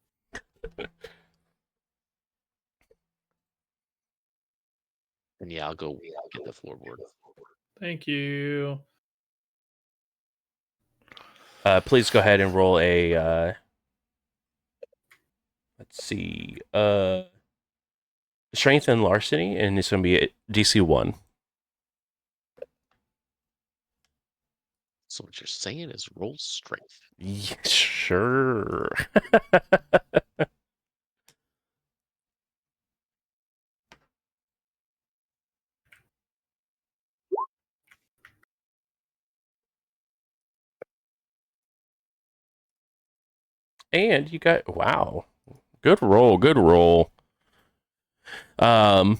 And yeah, I'll go get the floorboard.
Thank you.
Please go ahead and roll a. Let's see. Strength and larceny, and it's going to be a DC 1.
So what you're saying is roll strength.
Yeah, sure. And you got wow. Good roll, good roll. You're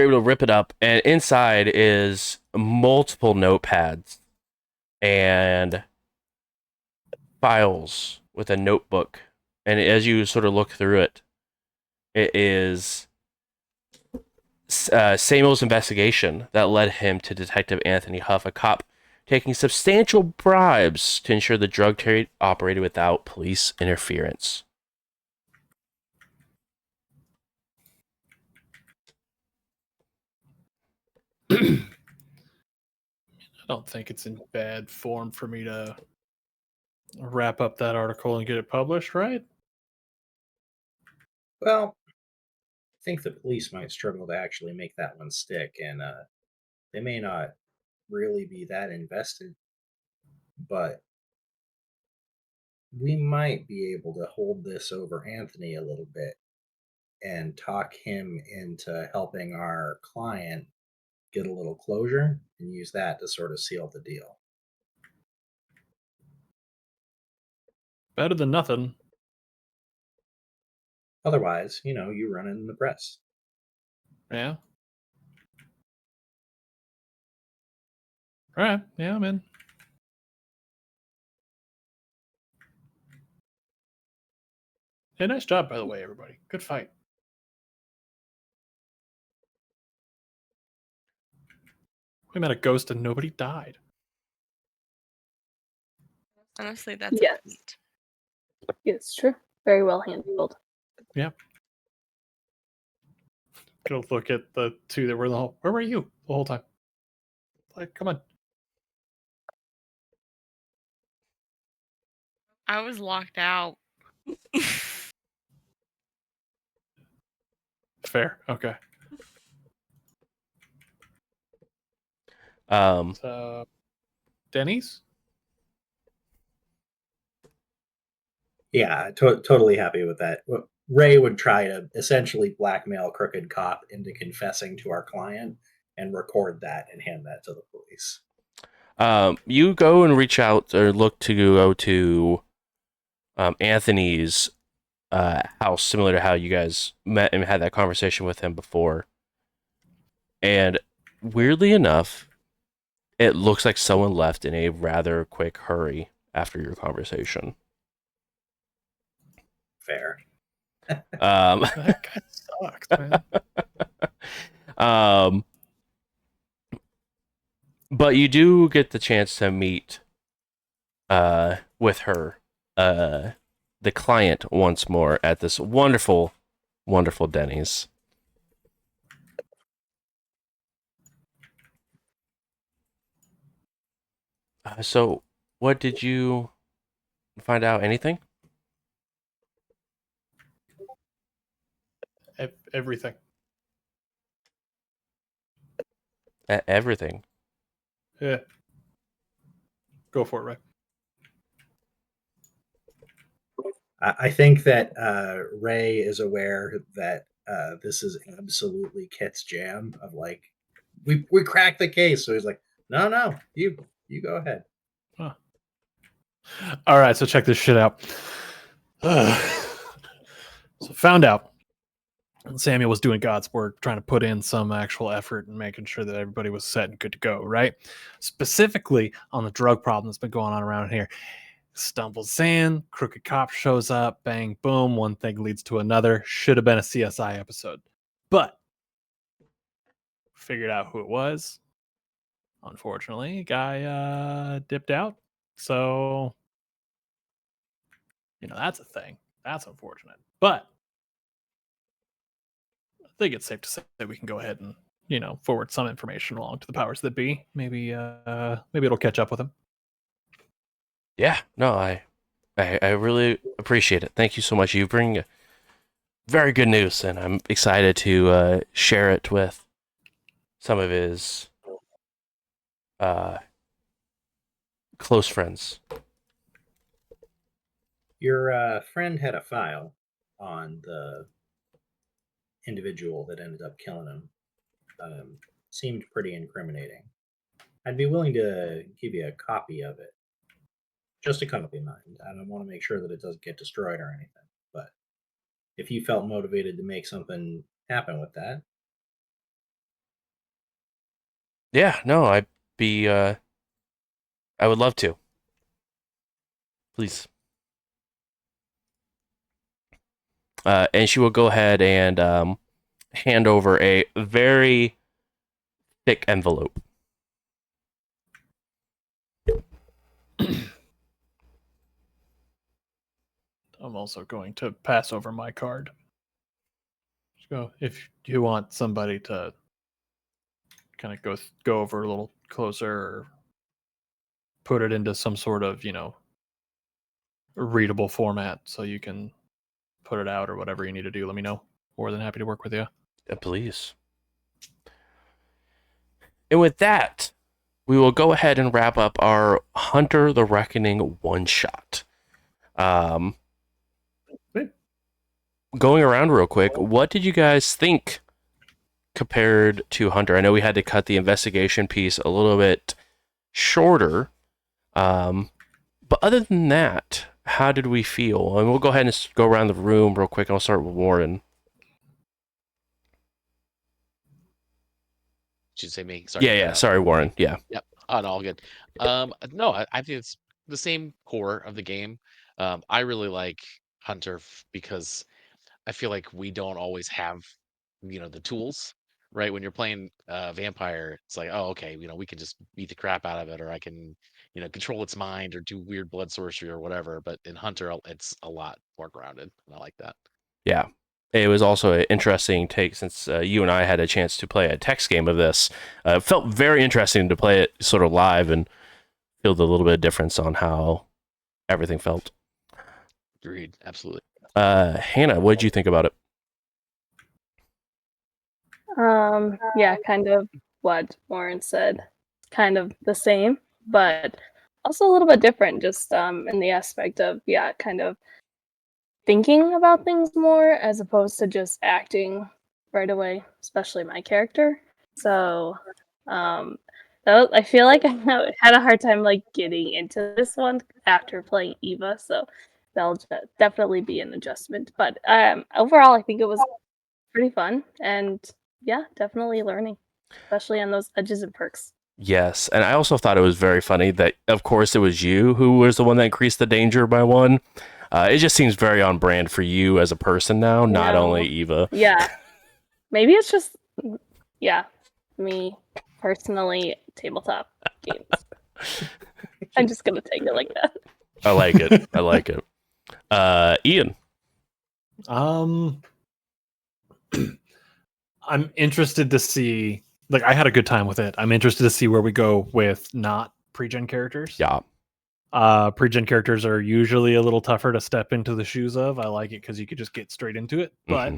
able to rip it up, and inside is multiple notepads and files with a notebook. And as you sort of look through it, it is Samuel's investigation that led him to Detective Anthony Huff, a cop taking substantial bribes to ensure the drug trade operated without police interference.
I don't think it's in bad form for me to wrap up that article and get it published, right?
Well, I think the police might struggle to actually make that one stick, and they may not really be that invested, but we might be able to hold this over Anthony a little bit and talk him into helping our client get a little closure and use that to sort of seal the deal.
Better than nothing.
Otherwise, you run it in the press.
Yeah. All right. Yeah, I'm in. Hey, nice job, by the way, everybody. Good fight. We met a ghost and nobody died.
Honestly, that's
Yes.
a feat.
It's true. Very well handled.
Yeah. Go look at the two that were in the hall. Where were you the whole time? Like, come on.
I was locked out.
Fair. Okay. So, Denny's?
Yeah, totally happy with that. Ray would try to essentially blackmail Crooked Cop into confessing to our client and record that and hand that to the police.
You go and reach out or look to go to Anthony's house, similar to how you guys met and had that conversation with him before. And weirdly enough, it looks like someone left in a rather quick hurry after your conversation.
Fair.
That guy sucks, man.
But you do get the chance to meet with her, the client, once more at this wonderful, wonderful Denny's. So, what did you find out? Anything?
Everything.
Everything.
Yeah. Go for it, Ray.
I think that Ray is aware that this is absolutely Kit's jam of like, we cracked the case. So he's like, no, you go ahead.
Huh. All right, so check this shit out. So found out Samuel was doing God's work, trying to put in some actual effort and making sure that everybody was set and good to go, right? Specifically on the drug problem that's been going on around here. Stumbles in, crooked cop shows up, bang, boom, one thing leads to another. Should have been a CSI episode. But figured out who it was. Unfortunately, guy dipped out. So, that's a thing. That's unfortunate. But I think it's safe to say that we can go ahead and, forward some information along to the powers that be. Maybe it'll catch up with him.
Yeah, no, I really appreciate it. Thank you so much. You bring very good news, and I'm excited to share it with some of his close friends.
Your friend had a file on the individual that ended up killing him. Seemed pretty incriminating. I'd be willing to give you a copy of it. Just a copy, mind. I don't want to make sure that it doesn't get destroyed or anything. But if you felt motivated to make something happen with that,
Yeah, no, I would love to. Please. And she will go ahead and hand over a very thick envelope.
I'm also going to pass over my card. So if you want somebody to kind of go over a little closer or put it into some sort of, readable format so you can put it out or whatever you need to do, let me know. More than happy to work with you.
Please. And with that, we will go ahead and wrap up our Hunter the Reckoning one-shot. Going around real quick, what did you guys think compared to Hunter? I know we had to cut the investigation piece a little bit shorter. But other than that, how did we feel? And we'll go ahead and go around the room real quick, and I'll start with Warren.
Should say me. Sorry.
Yeah. Sorry, Warren. Yeah.
Yep. Oh, no, all good. No, I think it's the same core of the game. I really like Hunter because I feel like we don't always have, the tools, right? When you're playing vampire, it's like, oh, okay, we can just beat the crap out of it, or I can, control its mind or do weird blood sorcery or whatever. But in Hunter, it's a lot more grounded, and I like that.
Yeah. It was also an interesting take since you and I had a chance to play a text game of this. It felt very interesting to play it sort of live and feel the little bit of difference on how everything felt.
Agreed. Absolutely.
Hannah, what did you think about it?
Yeah, kind of what Warren said. Kind of the same, but also a little bit different, just in the aspect of, kind of thinking about things more as opposed to just acting right away, especially my character. So, I feel like I had a hard time like getting into this one after playing Eva, so that'll definitely be an adjustment. But overall, I think it was pretty fun, and yeah, definitely learning, especially on those edges and perks.
Yes, and I also thought it was very funny that, of course, it was you who was the one that increased the danger by one. It just seems very on brand for you as a person now, not only Eva.
Yeah. Maybe it's just, me personally, tabletop games. I'm just going to take it like that.
I like it. I like it. Ian?
I'm interested to see, like, I had a good time with it. I'm interested to see where we go with not pre-gen characters.
Yeah.
Pre-gen characters are usually a little tougher to step into the shoes of. I like it because you could just get straight into it. But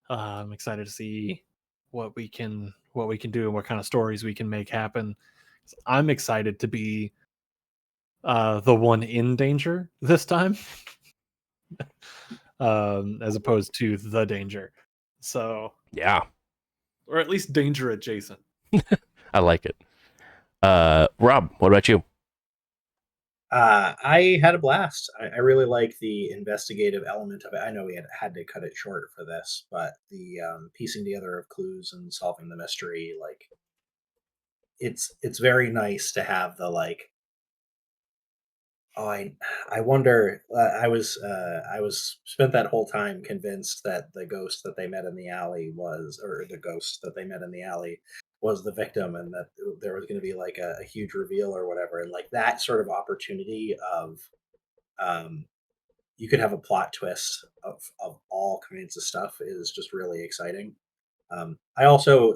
I'm excited to see what we can do and what kind of stories we can make happen. I'm excited to be the one in danger this time, as opposed to the danger. So,
Yeah,
or at least danger adjacent.
I like it. Rob, what about you?
I had a blast. I really like the investigative element of it. I know we had to cut it short for this, but the piecing together of clues and solving the mystery, like it's very nice to have the like. Oh, I wonder. I was spent that whole time convinced that the ghost that they met in the alley was, or the ghost that they met in the alley was the victim, and that there was going to be like a huge reveal or whatever, and like that sort of opportunity of um, you could have a plot twist of all kinds of stuff is just really exciting. I also,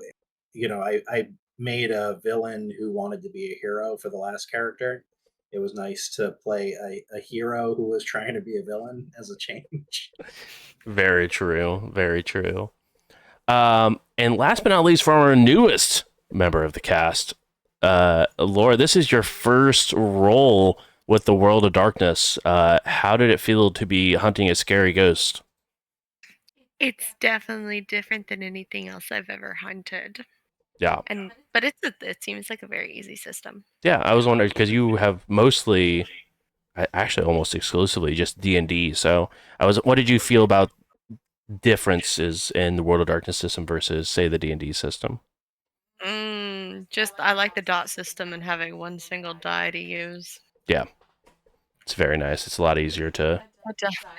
I made a villain who wanted to be a hero for the last character. It was nice to play a hero who was trying to be a villain as a change.
Very true. Very true. And last but not least, for our newest member of the cast, Laura, this is your first role with the World of Darkness. How did it feel to be hunting a scary ghost?
It's definitely different than anything else I've ever hunted.
Yeah.
But it seems like a very easy system.
Yeah, I was wondering because you have mostly, actually almost exclusively, just D&D. So what did you feel about differences in the World of Darkness system versus, say, the D&D system?
Just I like the dot system and having one single die to use.
Yeah, it's very nice. It's a lot easier to.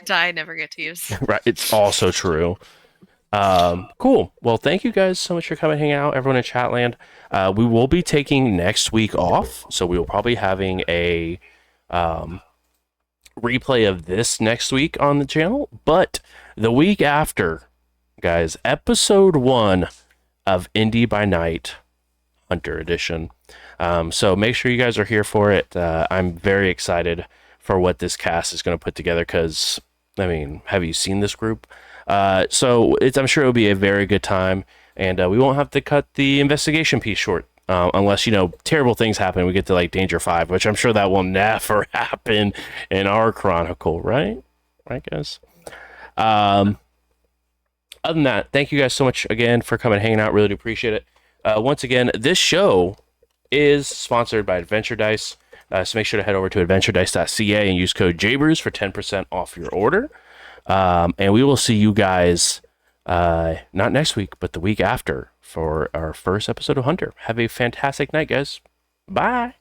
Die I never get to use.
Right, it's also true. Cool. Well, thank you guys so much for coming hang out, everyone in Chatland. We will be taking next week off, so we will probably having a replay of this next week on the channel. But the week after, guys, episode 1 of Indy by Night Hunter Edition. So make sure you guys are here for it. I'm very excited for what this cast is going to put together because, I mean, have you seen this group? So I'm sure it'll be a very good time, and we won't have to cut the investigation piece short. Unless, terrible things happen, we get to like Danger 5, which I'm sure that will never happen in our Chronicle, right? Right, guys? Other than that, thank you guys so much again for coming and hanging out. Really do appreciate it. Once again, this show is sponsored by Adventure Dice. So make sure to head over to adventuredice.ca and use code JBrews for 10% off your order. And we will see you guys not next week, but the week after for our first episode of Hunter. Have a fantastic night, guys. Bye.